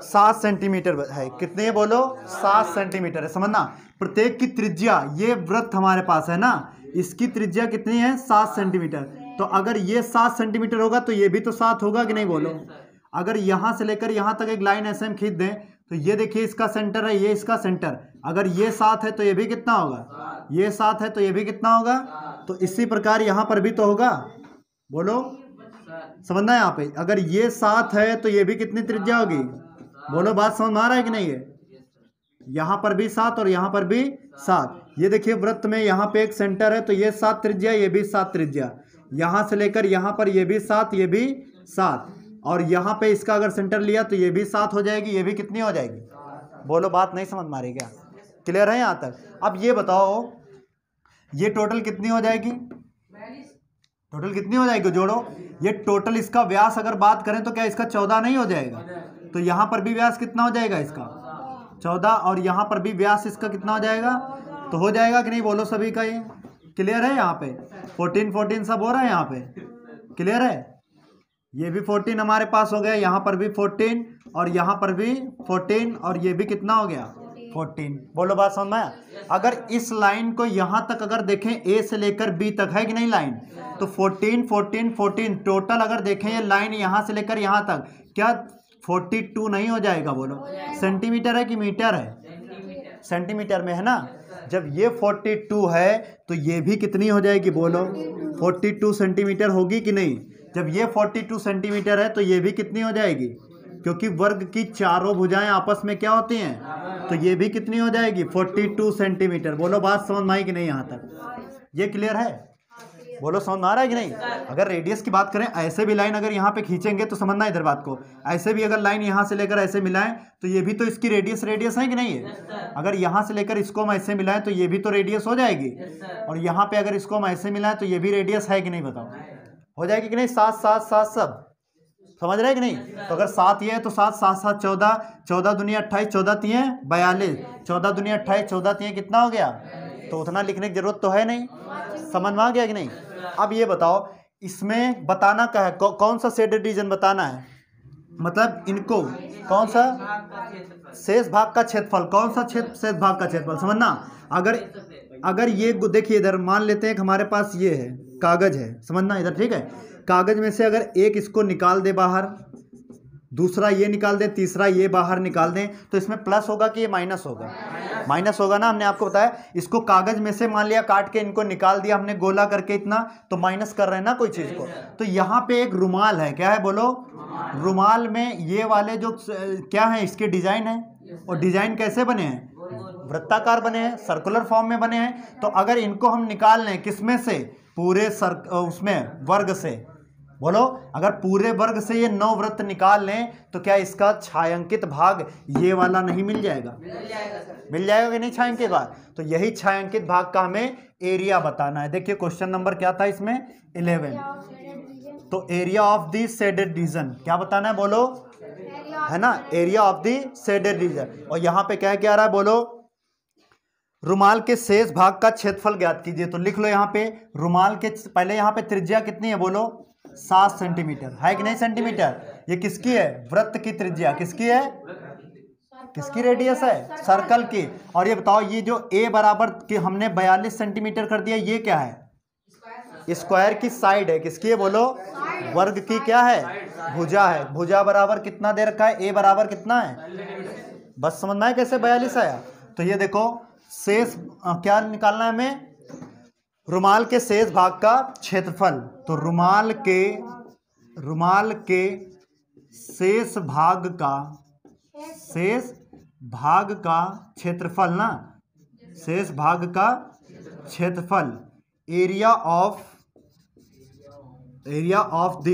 7 सेंटीमीटर है। कितने है बोलो, 7 सेंटीमीटर है। समझना, प्रत्येक की त्रिज्या, ये वृत्त हमारे पास है ना, इसकी त्रिज्या कितनी है, 7 सेंटीमीटर। तो अगर ये 7 सेंटीमीटर होगा तो ये भी तो 7 होगा कि नहीं बोलो। अगर यहाँ से लेकर यहाँ तक एक लाइन ऐसे हम खींच दें तो ये देखिए इसका सेंटर है, ये इसका सेंटर। अगर ये 7 है तो ये भी कितना होगा, ये 7 है तो ये भी कितना होगा। तो इसी प्रकार यहाँ पर भी तो होगा, बोलो समझना है। यहाँ पे अगर ये 7 है तो ये भी कितनी त्रिज्या होगी, बोलो। बात समझ में आ रहा है कि नहीं है। यहाँ पर भी 7 और यहाँ पर भी 7। ये देखिए वृत्त में यहाँ पे एक सेंटर है तो ये 7 त्रिज्या, ये भी 7 त्रिज्या। यहाँ से लेकर यहाँ पर ये भी 7, ये भी 7 और यहाँ पे इसका अगर सेंटर लिया तो ये भी 7 हो जाएगी, ये भी कितनी हो जाएगी, बोलो। बात नहीं समझ में आ रही क्या, क्लियर है यहाँ तक। अब ये बताओ ये टोटल कितनी हो जाएगी, टोटल कितनी हो जाएगी, जोड़ो। ये टोटल इसका व्यास अगर बात करें तो क्या इसका 14 नहीं हो जाएगा। तो यहाँ पर भी व्यास कितना हो जाएगा इसका, 14 और यहाँ पर भी व्यास इसका कितना हो जाएगा, तो हो जाएगा कि नहीं बोलो सभी का। ये क्लियर है यहाँ पे, 14 14 सब हो रहा है यहाँ पे, क्लियर है। ये भी 14 हमारे पास हो गया, यहाँ पर भी 14 और यहाँ पर भी 14 और ये भी कितना हो गया 14। बोलो बात समझ में आया। अगर इस लाइन को यहाँ तक अगर देखें ए से लेकर बी तक है कि नहीं लाइन, तो 14 14 14 टोटल अगर देखें ये लाइन यहाँ से लेकर यहाँ तक, क्या 42 नहीं हो जाएगा, बोलो। सेंटीमीटर है कि मीटर है, सेंटीमीटर में है ना। जब ये 42 है तो ये भी कितनी हो जाएगी, बोलो 42 सेंटीमीटर होगी कि नहीं। जब ये 42 सेंटीमीटर है तो ये भी कितनी हो जाएगी, क्योंकि वर्ग की चारों भुजाएं आपस में क्या होती हैं, तो ये भी कितनी हो जाएगी 42 सेंटीमीटर। बोलो बात समझ में आई कि नहीं यहाँ तक, ये क्लियर है, बोलो समझ में आ रहा है कि नहीं। अगर रेडियस की बात करें, ऐसे भी लाइन अगर यहाँ पे खींचेंगे तो समझना इधर बात को, ऐसे भी अगर लाइन यहाँ से लेकर ऐसे मिलाएं तो ये भी तो इसकी रेडियस है कि नहीं है। अगर यहाँ से लेकर इसको हम ऐसे मिलाएं तो ये भी तो रेडियस हो जाएगी, और यहाँ पे अगर इसको हम ऐसे मिलाएं तो ये भी रेडियस है कि नहीं, बताओ हो जाएगी कि नहीं। 7 7 7 सब समझ रहे हैं कि नहीं। तो अगर 7 ये है तो 7 7 7 14, 14 दूनी 28, 14 तिये 42, 14 दूनी 28, 14 तिये कितना हो गया, तो उतना लिखने की जरूरत तो है नहीं, समझ में आ गया कि नहीं। अब ये बताओ इसमें बताना क्या है, कौन सा शेडेड रीजन बताना है, मतलब इनको कौन सा शेष भाग का क्षेत्रफल, कौन सा शेष भाग का क्षेत्रफल समझना। अगर ये देखिए इधर मान लेते हैं कि हमारे पास ये है कागज है, समझना इधर, ठीक है। कागज में से अगर एक इसको निकाल दे बाहर, दूसरा ये निकाल दें, तीसरा ये बाहर निकाल दें, तो इसमें प्लस होगा कि ये माइनस होगा, माइनस होगा ना। हमने आपको बताया इसको कागज में से मान लिया काट के इनको निकाल दिया हमने गोला करके इतना, तो माइनस कर रहे हैं ना कोई चीज़ को। तो यहाँ पे एक रुमाल है, क्या है बोलो, रुमाल में ये वाले जो क्या है इसके डिजाइन है, और डिजाइन कैसे बने हैं, वृत्ताकार बने हैं, सर्कुलर फॉर्म में बने हैं। तो अगर इनको हम निकाल लें किसमें से, पूरे उसमें वर्ग से, बोलो, अगर पूरे वर्ग से ये 9 वृत्त निकाल लें तो क्या इसका छायांकित भाग ये वाला नहीं मिल जाएगा? मिल जाएगा सर। मिल जाएगा कि नहीं छायांकित भाग? तो यही छायांकित भाग का हमें एरिया बताना है। देखिए क्वेश्चन नंबर क्या था इसमें, 11। तो area of the shaded region क्या बताना है, बोलो, है ना, area of the shaded region. और यहाँ पे क्या क्या आ रहा है, बोलो, रुमाल के शेष भाग का क्षेत्रफल ज्ञात कीजिए। तो लिख लो यहाँ पे रुमाल के, पहले यहाँ पे त्रिज्या कितनी है, बोलो 7 सेंटीमीटर है कि नहीं सेंटीमीटर? ये किसकी है, वृत्त की त्रिज्या किसकी है, किसकी रेडियस है, सर्कल की। और ये बताओ ये जो a बराबर कि हमने 42 सेंटीमीटर कर दिया, ये क्या है, स्क्वायर की साइड है, किसकी है, बोलो, वर्ग की क्या है, भुजा है। भुजा बराबर कितना दे रखा है, a बराबर कितना है, बस समझना है कैसे 42 आया। तो ये देखो शेष क्या निकालना है हमें, रुमाल के शेष भाग का क्षेत्रफल। तो रुमाल के शेष भाग का क्षेत्रफल ना, शेष भाग का क्षेत्रफल, area of the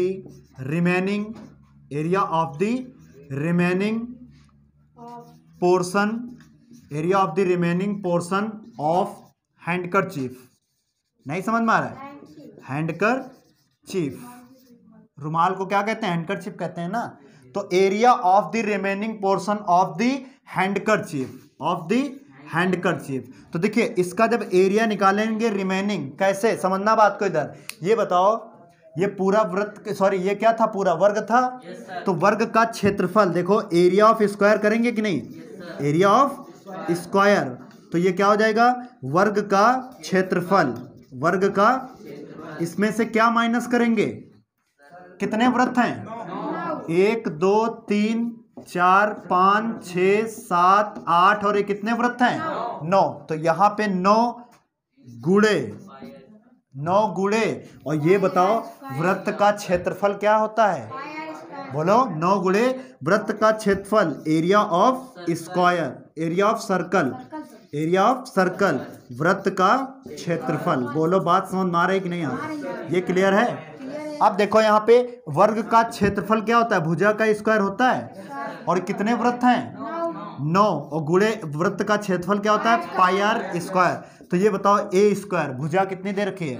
remaining portion of handkerchief. नहीं समझ में आ रहा है, हैंडकरचीफ, रुमाल को क्या कहते हैं, हैंडकरचीफ कहते हैं ना। तो area of the remaining portion of the handkerchief, तो देखिए इसका जब एरिया निकालेंगे रिमेनिंग, कैसे समझना बात को, इधर ये बताओ, ये पूरा वृत्त, सॉरी ये क्या था, पूरा वर्ग था। तो वर्ग का क्षेत्रफल देखो, एरिया ऑफ स्क्वायर करेंगे कि नहीं, एरिया ऑफ स्क्वायर, तो ये क्या हो जाएगा, वर्ग का क्षेत्रफल, वर्ग का, इसमें से क्या माइनस करेंगे, कितने वृत्त हैं, 1 2 3 4 5 6 7 8 और ये कितने वृत्त हैं, 9। तो यहाँ पे 9 गुणे, और ये बताओ वृत्त का क्षेत्रफल क्या होता है, बोलो, 9 गुणे वृत्त का क्षेत्रफल, area of square, area of circle, वृत्त का क्षेत्रफल। बोलो बात समझ में आ रही है कि नहीं आ रही, ये क्लियर है। अब देखो यहाँ पे वर्ग का क्षेत्रफल क्या होता है, भुजा का स्क्वायर होता है, और कितने वृत्त हैं, 9, और गुणे वृत्त का क्षेत्रफल क्या होता है, पाई आर स्क्वायर। तो ये बताओ ए स्क्वायर, भुजा कितनी दे रखी है,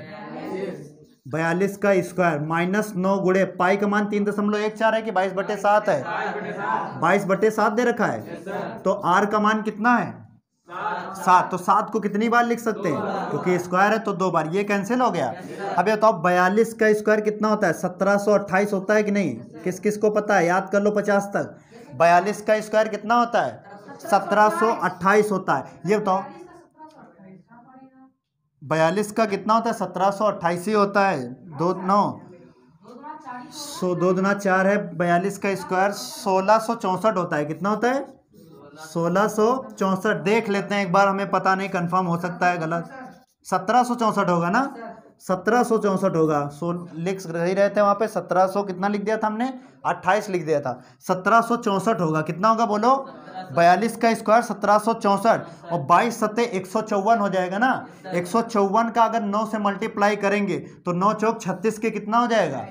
42 का स्क्वायर, -9 गुणे पाई का मान 3.14 है कि 22/7 है, 22/7 दे रखा है। तो आर का मान कितना है, 7। तो 7 को कितनी बार लिख सकते हैं, क्योंकि स्क्वायर है तो 2 बार, ये कैंसिल हो गया। अब ये बताओ 42 का स्क्वायर कितना होता है, 1728 होता है कि नहीं, किस किस को पता है, याद कर लो 50 तक। 42 का स्क्वायर कितना होता है, 1728 होता है। ये बताओ 42 का कितना होता है, 1728 ही होता है, 2 9 2 दूना 4 है, 42 का स्क्वायर 1664 होता है, कितना होता है, 1664। देख लेते हैं एक बार, हमें पता नहीं, कंफर्म हो सकता है गलत, 1764 होगा ना, 1764 होगा। लिख रही रहे थे वहां पे 1700 कितना लिख दिया था हमने, 28 लिख दिया था, 1764 होगा। कितना होगा बोलो, 42 का स्क्वायर 1764, और 22 सत्ते 154 हो जाएगा ना। 154 का अगर 9 से मल्टीप्लाई करेंगे तो 9 चौक 36 के कितना हो जाएगा,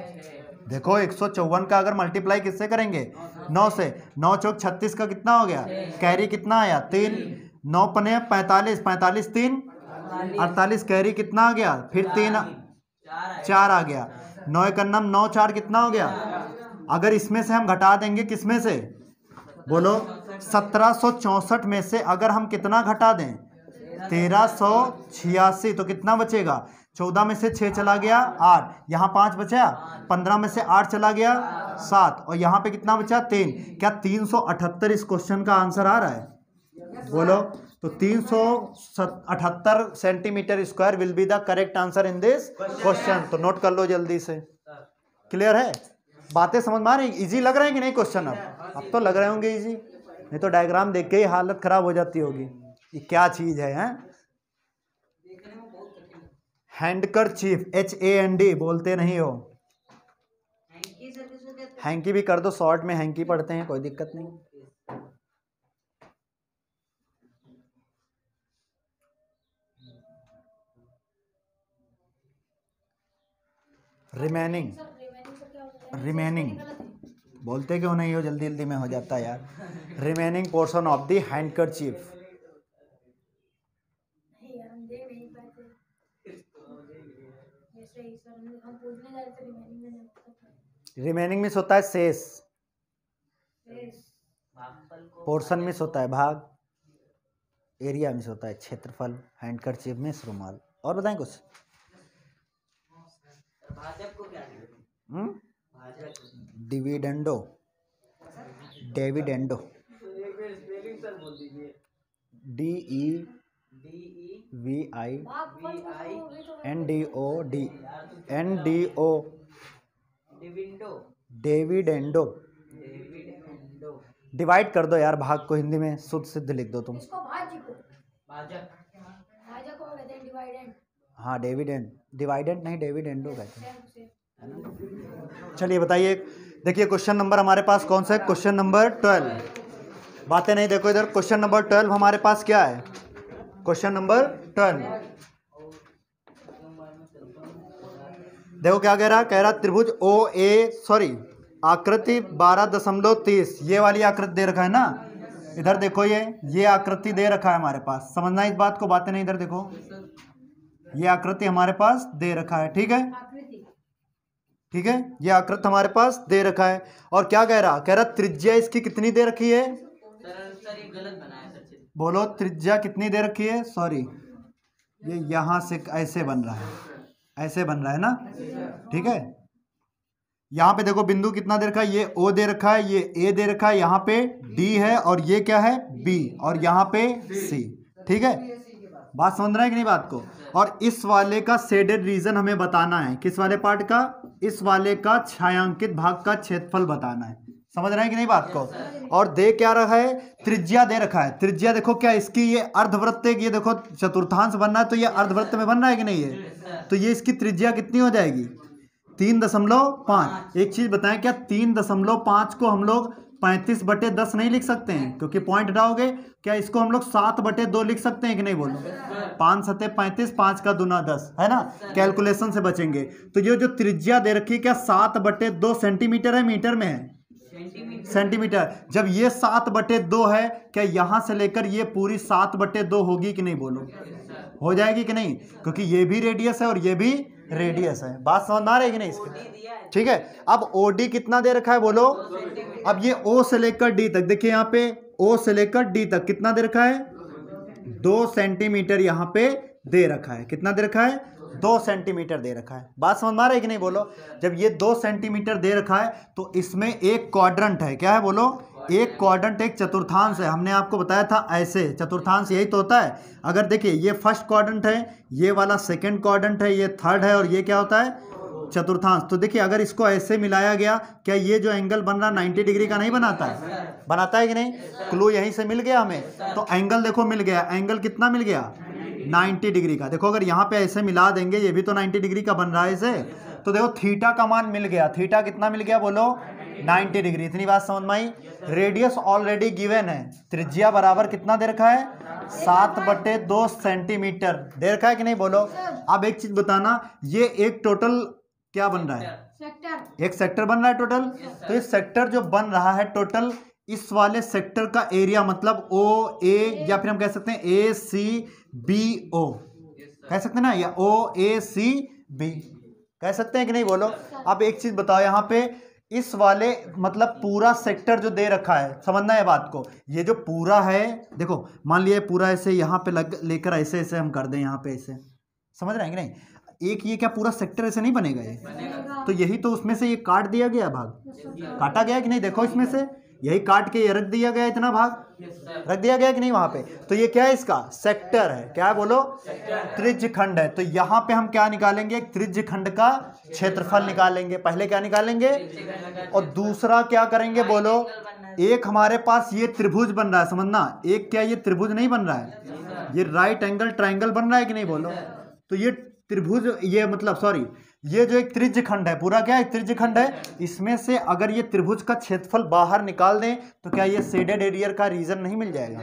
देखो 154 का अगर मल्टीप्लाई किससे करेंगे, 9 से, 9 चौक 36 का कितना हो गया, कैरी कितना आया, 3, 9 पने 45, 45 3 48, कैरी कितना आ गया, फिर 3 4 आ गया, 9 का नम 9 4 कितना हो गया। अगर इसमें से हम घटा देंगे, किसमें से, बोलो 1764 में से अगर हम कितना घटा दें, 1386, तो कितना बचेगा, 14 में से 6 चला गया 8, यहाँ 5 बचा, 15 में से 8 चला गया 7, और यहाँ पे कितना बचा 3। क्या 378 इस क्वेश्चन का आंसर आ रहा है, बोलो। तो 378 centimetre square will be the correct answer in this question. तो नोट कर लो जल्दी से, क्लियर है, बातें समझ में आ रही, इजी लग रहे हैं कि नहीं क्वेश्चन, अब तो लग रहे होंगे इजी, नहीं तो डायग्राम देख के ही हालत खराब हो जाती होगी, ये क्या चीज है, हैंडकरचीफ, HAND बोलते नहीं हो, हैंकी भी कर दो, शॉर्ट में हैंकी पढ़ते हैं, कोई दिक्कत नहीं। रिमेनिंग रिमेनिंग बोलते क्यों नहीं हो, जल्दी जल्दी में हो जाता है यार। Remaining portion of the handkerchief. Remaining miss होता है शेष, पोर्शन मिस होता है भाग, एरिया मिस होता है क्षेत्रफल, हैंडकरचीफ मिस रुमाल। और बताएं कुछ? डिविडेंडो, डेविडेंडो, DEVINDO, डेविडेंडो। डिवाइड कर दो यार भाग को, हिंदी में शुद्ध सिद्ध लिख दो तुम। हाँ डिविडेंड, डिवाइडेंड नहीं डिविडेंडो कहते हैं। चलिए बताइए, देखिए क्वेश्चन नंबर हमारे पास कौन सा है? Question number 12। बातें नहीं देखो इधर, क्वेश्चन नंबर 12 हमारे पास क्या है? क्वेश्चन नंबर 12 देखो क्या कह रहा? कह रहा त्रिभुज आकृति 12.30, ये वाली आकृति दे रखा है ना, इधर देखो ये आकृति दे रखा है हमारे पास, समझना इस बात को, बातें नहीं इधर देखो, ये आकृति हमारे पास दे रखा है, ठीक है, ठीक है, ये आकृति हमारे पास दे रखा है। और क्या कह रहा? कह रहा त्रिज्या इसकी कितनी दे रखी है? बोलो त्रिज्या कितनी दे रखी है? सॉरी, ये यहां से ऐसे बन रहा है, ऐसे बन रहा है ना, ठीक है। यहाँ पे देखो बिंदु कितना दे रखा है? ये O दे रखा है, ये A दे रखा है, यहाँ पे D है और ये क्या है? B, और यहाँ पे C, ठीक है। बात समझ रहे हैं कि नहीं बात को? और इस वाले का शेडेड रीजन हमें बताना है, किस वाले पार्ट का? इस वाले का छायांकित भाग का क्षेत्रफल बताना है, समझ रहे हैं कि नहीं बात को? और दे क्या रहा है? त्रिज्या दे रखा है। त्रिज्या देखो क्या इसकी, ये अर्धवृत्त, ये देखो चतुर्थांश बनना है तो ये अर्धवृत्त में बन रहा है कि नहीं है, तो ये इसकी त्रिज्या कितनी हो जाएगी? 3.5। एक चीज बताएं, क्या 3.5 को हम लोग 35/10 नहीं लिख सकते हैं? क्योंकि पॉइंट हटाओगे, क्या इसको हम लोग 7/2 लिख सकते हैं कि नहीं? बोलो 5 7 35, 5 का दूना 10, है ना, कैलकुलेशन से बचेंगे। तो ये जो त्रिज्या दे रखी है क्या 7/2 सेंटीमीटर है, मीटर में है? सेंटीमीटर। जब ये 7/2 है, क्या यहां से लेकर ये पूरी 7/2 होगी कि नहीं? बोलो हो जाएगी कि नहीं? क्योंकि ये भी रेडियस है और ये भी रेडियस है। बात समझ आ रही है कि नहीं इसकी? ठीक है। अब OD कितना दे रखा है? बोलो। अब ये O से लेकर D तक, देखिए यहाँ पे O से लेकर D तक कितना दे रखा है? 2 सेंटीमीटर यहाँ पे दे रखा है। कितना दे रखा है? 2 सेंटीमीटर दे रखा है। बात समझ में आ रही है कि नहीं? बोलो। जब ये 2 सेंटीमीटर दे रखा है तो इसमें एक क्वाड्रंट है। क्या है? बोलो। एक क्वाड्रंट, एक चतुर्थांश है। हमने आपको बताया था ऐसे चतुर्थांश यही तो होता है। अगर देखिए ये फर्स्ट क्वाड्रंट है, ये वाला सेकंड क्वाड्रंट है, ये थर्ड है और ये क्या होता है? चतुर्थांश। तो देखिए अगर इसको ऐसे मिलाया गया, क्या ये जो एंगल बन रहा 90 डिग्री का नहीं बनाता है? बनाता है कि नहीं? क्लू यहीं से मिल गया हमें। तो एंगल देखो मिल गया। एंगल कितना मिल गया? 90 डिग्री का। देखो अगर यहाँ पे ऐसे मिला देंगे, ये भी तो 90 डिग्री का बन रहा है इसे, तो देखो थीटा का मान मिल गया। थीटा कितना मिल गया? बोलो 90 डिग्री। इतनी बात समझ में आई? रेडियस ऑलरेडी गिवन है। त्रिज्या बराबर कितना दे रखा है? 7/2 सेंटीमीटर दे रखा है कि नहीं? बोलो। अब एक चीज बताना, ये एक टोटल क्या बन रहा है? सेक्टर। एक सेक्टर बन रहा है टोटल। तो इस सेक्टर जो बन रहा है टोटल, इस वाले सेक्टर का एरिया मतलब OA, या फिर हम कह सकते हैं ACBO, कह सकते हैं ना, या OACB कह सकते हैं कि नहीं? बोलो। अब एक चीज बताओ, यहाँ पे इस वाले मतलब पूरा सेक्टर जो दे रखा है, समझना है बात को। ये जो पूरा है, देखो मान लिया पूरा ऐसे यहाँ पे लेकर ऐसे ऐसे हम कर दें, यहाँ पे ऐसे, समझ रहे हैं कि नहीं? एक ये क्या पूरा सेक्टर ऐसे नहीं बनेगा ये? तो यही तो उसमें से ये काट दिया गया भाग, काटा गया कि नहीं? देखो इसमें से यही काट के ये रख दिया गया, इतना भाग रख दिया गया कि नहीं वहां पे? तो ये क्या है? इसका सेक्टर है। क्या है? बोलो। त्रिज्य खंड है। तो यहाँ पे हम क्या निकालेंगे? त्रिज्य खंड का क्षेत्रफल निकालेंगे। पहले क्या निकालेंगे और दूसरा क्या करेंगे? बोलो। एक हमारे पास ये त्रिभुज बन रहा है, समझना। एक क्या ये त्रिभुज नहीं बन रहा है, ये राइट एंगल ट्राइंगल बन रहा है कि नहीं? बोलो। तो ये त्रिभुज, ये मतलब सॉरी, ये जो एक त्रिज्य खंड है, पूरा क्या है? त्रिज्य खंड है। इसमें से अगर ये त्रिभुज का क्षेत्रफल बाहर निकाल दें तो क्या ये शेडेड एरिया का रीजन नहीं मिल जाएगा?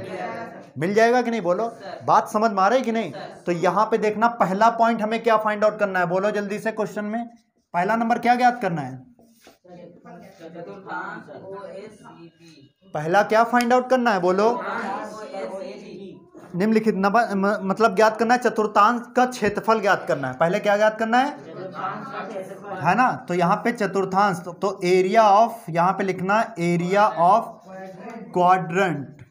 मिल जाएगा कि नहीं? बोलो। बात समझ में आ रही है कि नहीं? तो यहाँ पे देखना, पहला पॉइंट हमें क्या फाइंड आउट करना है? बोलो जल्दी से। क्वेश्चन में पहला नंबर क्या ज्ञात करना है? चतुर्थांश OACB। पहला क्या फाइंड आउट करना है बोलो? निम्नलिखित मतलब ज्ञात करना है, चतुर्थांश का क्षेत्रफल ज्ञात करना है। पहले क्या ज्ञात करना है ना? तो यहाँ पे चतुर्थांश तो एरिया ऑफ, यहाँ पे लिखना area of quadrant,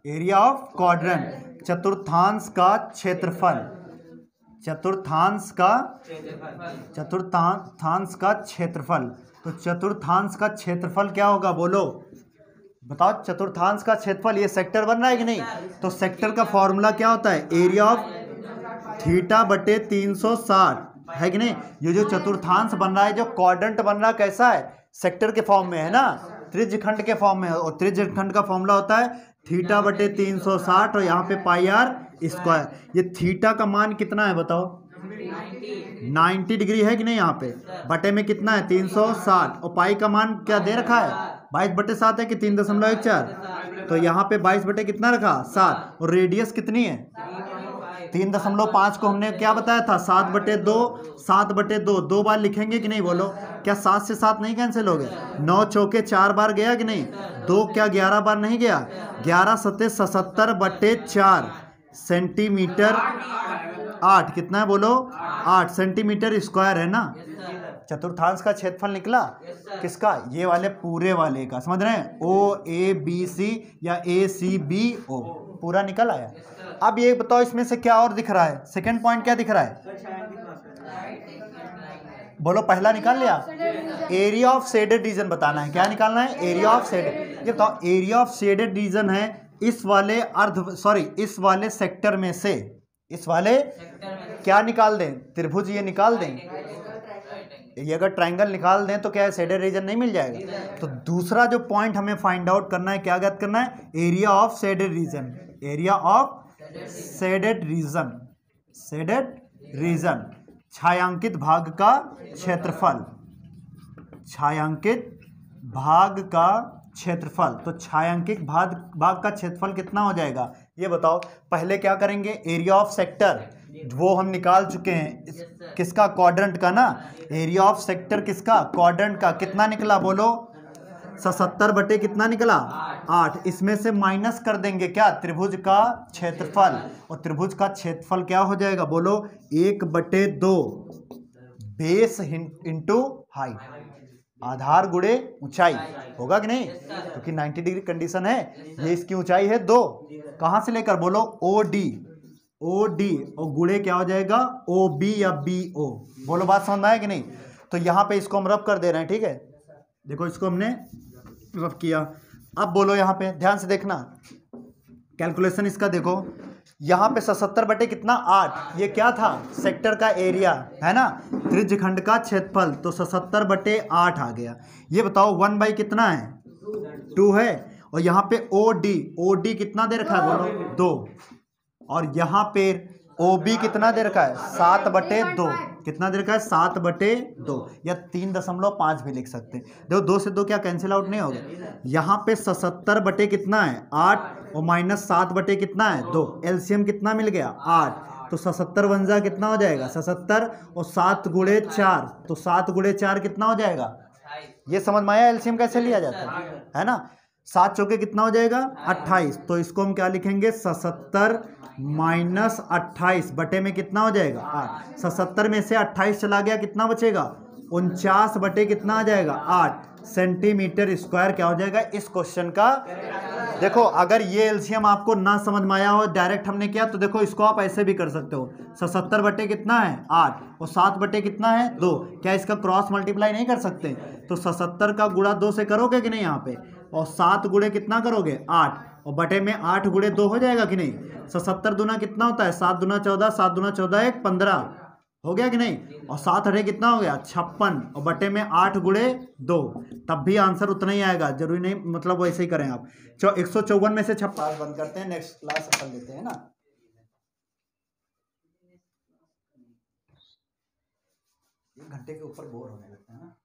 area of quadrant, चतुर्थांश का क्षेत्रफल, चतुर्थांश का क्षेत्रफल। तो चतुर्थांश का क्षेत्रफल क्या होगा बोलो? बताओ चतुर्थांश का क्षेत्रफल, ये सेक्टर बन रहा है कि नहीं? तो सेक्टर का फॉर्मूला क्या होता है? एरिया ऑफ थीटा बटे 360 है कि नहीं? ये जो चतुर्थांश बन रहा है, जो क्वाड्रेंट बन रहा है, कैसा है? सेक्टर के फॉर्म में है ना, त्रिज्यखंड के फॉर्म में। और त्रिज्यखंड का फॉर्मूला होता है थीटा बटे 360 और यहाँ पे पाई आर स्क्वायर। ये थीटा का मान कितना है बताओ? 90 डिग्री है कि नहीं? यहाँ पे बटे में कितना है? 360। और पाई का मान क्या दे रखा है? 22/7 है कि 3.14? तो यहाँ पे 22 बटे कितना रखा? 7। और रेडियस कितनी है? 3.5 को हमने क्या बताया था? 7/2। 7/2 दो बार लिखेंगे कि नहीं बोलो? क्या 7 से 7 नहीं कैंसिल हो गए? 9 चौके 4 बार गया कि नहीं? 2 क्या 11 बार नहीं गया? 11 सत्ते 77/4 सेंटीमीटर 8, कितना है बोलो? 8 सेंटीमीटर स्क्वायर है ना। चतुर्थांश का क्षेत्रफल निकला किसका? ये वाले पूरे वाले का, समझ रहे हैं? OABC या ACBO पूरा निकल आया। अब ये बताओ इसमें से क्या और दिख रहा है? सेकंड पॉइंट क्या दिख रहा है बोलो? पहला निकाल लिया, एरिया ऑफ शेडेड रीजन बताना है। क्या निकालना है? Area of shaded. ये बताओ एरिया ऑफ शेडेड रीजन है इस वाले इस वाले सेक्टर में से, इस वाले क्या निकाल दें? त्रिभुज ये निकाल दें। ये अगर ट्रायंगल निकाल दें तो क्या है? शेडेड रीजन नहीं मिल जाएगा? तो दूसरा जो पॉइंट हमें फाइंड आउट करना है, क्या ज्ञात करना है? Area of shaded region, area of shaded region, shaded region, छायांकित भाग का क्षेत्रफल, छायांकित भाग का क्षेत्रफल। तो छायांकित भाग का क्षेत्रफल कितना हो जाएगा ये बताओ? पहले क्या करेंगे? एरिया ऑफ सेक्टर वो हम निकाल चुके हैं, किसका? क्वाड्रेंट का ना। एरिया ऑफ सेक्टर किसका? क्वाड्रेंट का। कितना निकला बोलो? 77 बटे कितना निकला? 8। इसमें से माइनस कर देंगे क्या? त्रिभुज का क्षेत्रफल। और त्रिभुज का क्षेत्रफल क्या हो जाएगा बोलो? 1/2 बेस इंटू हाइट, आधार गुणे ऊंचाई, होगा कि नहीं? क्योंकि 90 डिग्री कंडीशन है। ये इसकी ऊंचाई है 2, कहां से लेकर बोलो? OD और गुणे क्या हो जाएगा? OB या BO। बोलो बात समझ में आया कि नहीं? तो यहाँ पे इसको हम रब कर दे रहे हैं, ठीक है? देखो इसको हमने रब किया। अब बोलो यहाँ पे ध्यान से देखना, कैलकुलेशन इसका देखो। यहाँ पे 77 बटे कितना? 8। ये क्या था? सेक्टर का एरिया है ना, त्रिज्यखंड का क्षेत्रफल। तो 77 बटे 8 आ गया। ये बताओ 1 कितना है? 2 है। और यहाँ पे OD कितना दे रखा है बोलो? 2। और यहाँ पे OB कितना दे रखा है? 7/2। कितना दे रखा है? 7/2 या 3.5 भी लिख सकते हैं। देखो 2 से 2 क्या कैंसिल आउट नहीं होगा? यहाँ पे 77 बटे कितना है? 8 और माइनस 7 बटे कितना है? 2। एलसीएम कितना मिल गया? 8। तो 77 वंजा कितना हो जाएगा? 77 और 7 गुणे 4, तो 7 गुणे 4 कितना हो जाएगा? ये समझ में आया एलसीएम कैसे लिया जाता है ना? 7 चौके कितना हो जाएगा? 28। तो इसको हम क्या लिखेंगे? 77 माइनस 28 बटे में कितना हो जाएगा? 8। 77 में से 28 चला गया, कितना बचेगा? 49 बटे कितना आ जाएगा? 8 सेंटीमीटर स्क्वायर क्या हो जाएगा इस क्वेश्चन का? देखो अगर ये एलसीएम आपको ना समझ में आया हो, डायरेक्ट हमने किया, तो देखो इसको आप ऐसे भी कर सकते हो। 77 बटे कितना है? 8 और 7 बटे कितना है? 2। क्या इसका क्रॉस मल्टीप्लाई नहीं कर सकते? तो 77 का गुणा 2 से करोगे कि नहीं यहाँ पे? और 7 गुणे कितना करोगे? 8 और बटे में 8 गुणे 2 हो जाएगा कि नहीं? 77 दूना कितना होता है? 7 दूना 14, 7 दूना 14 1 15 हो गया कि नहीं? और 7 अठे कितना हो गया? 56 और बटे में 8 गुणे 2, तब भी आंसर उतना ही आएगा। जरूरी नहीं मतलब वैसे ही करें आप। 154 में से 56 बंद करते हैं, नेक्स्ट क्लास कर लेते हैं ना। एक घंटे के ऊपर बोर होने लगता है ना।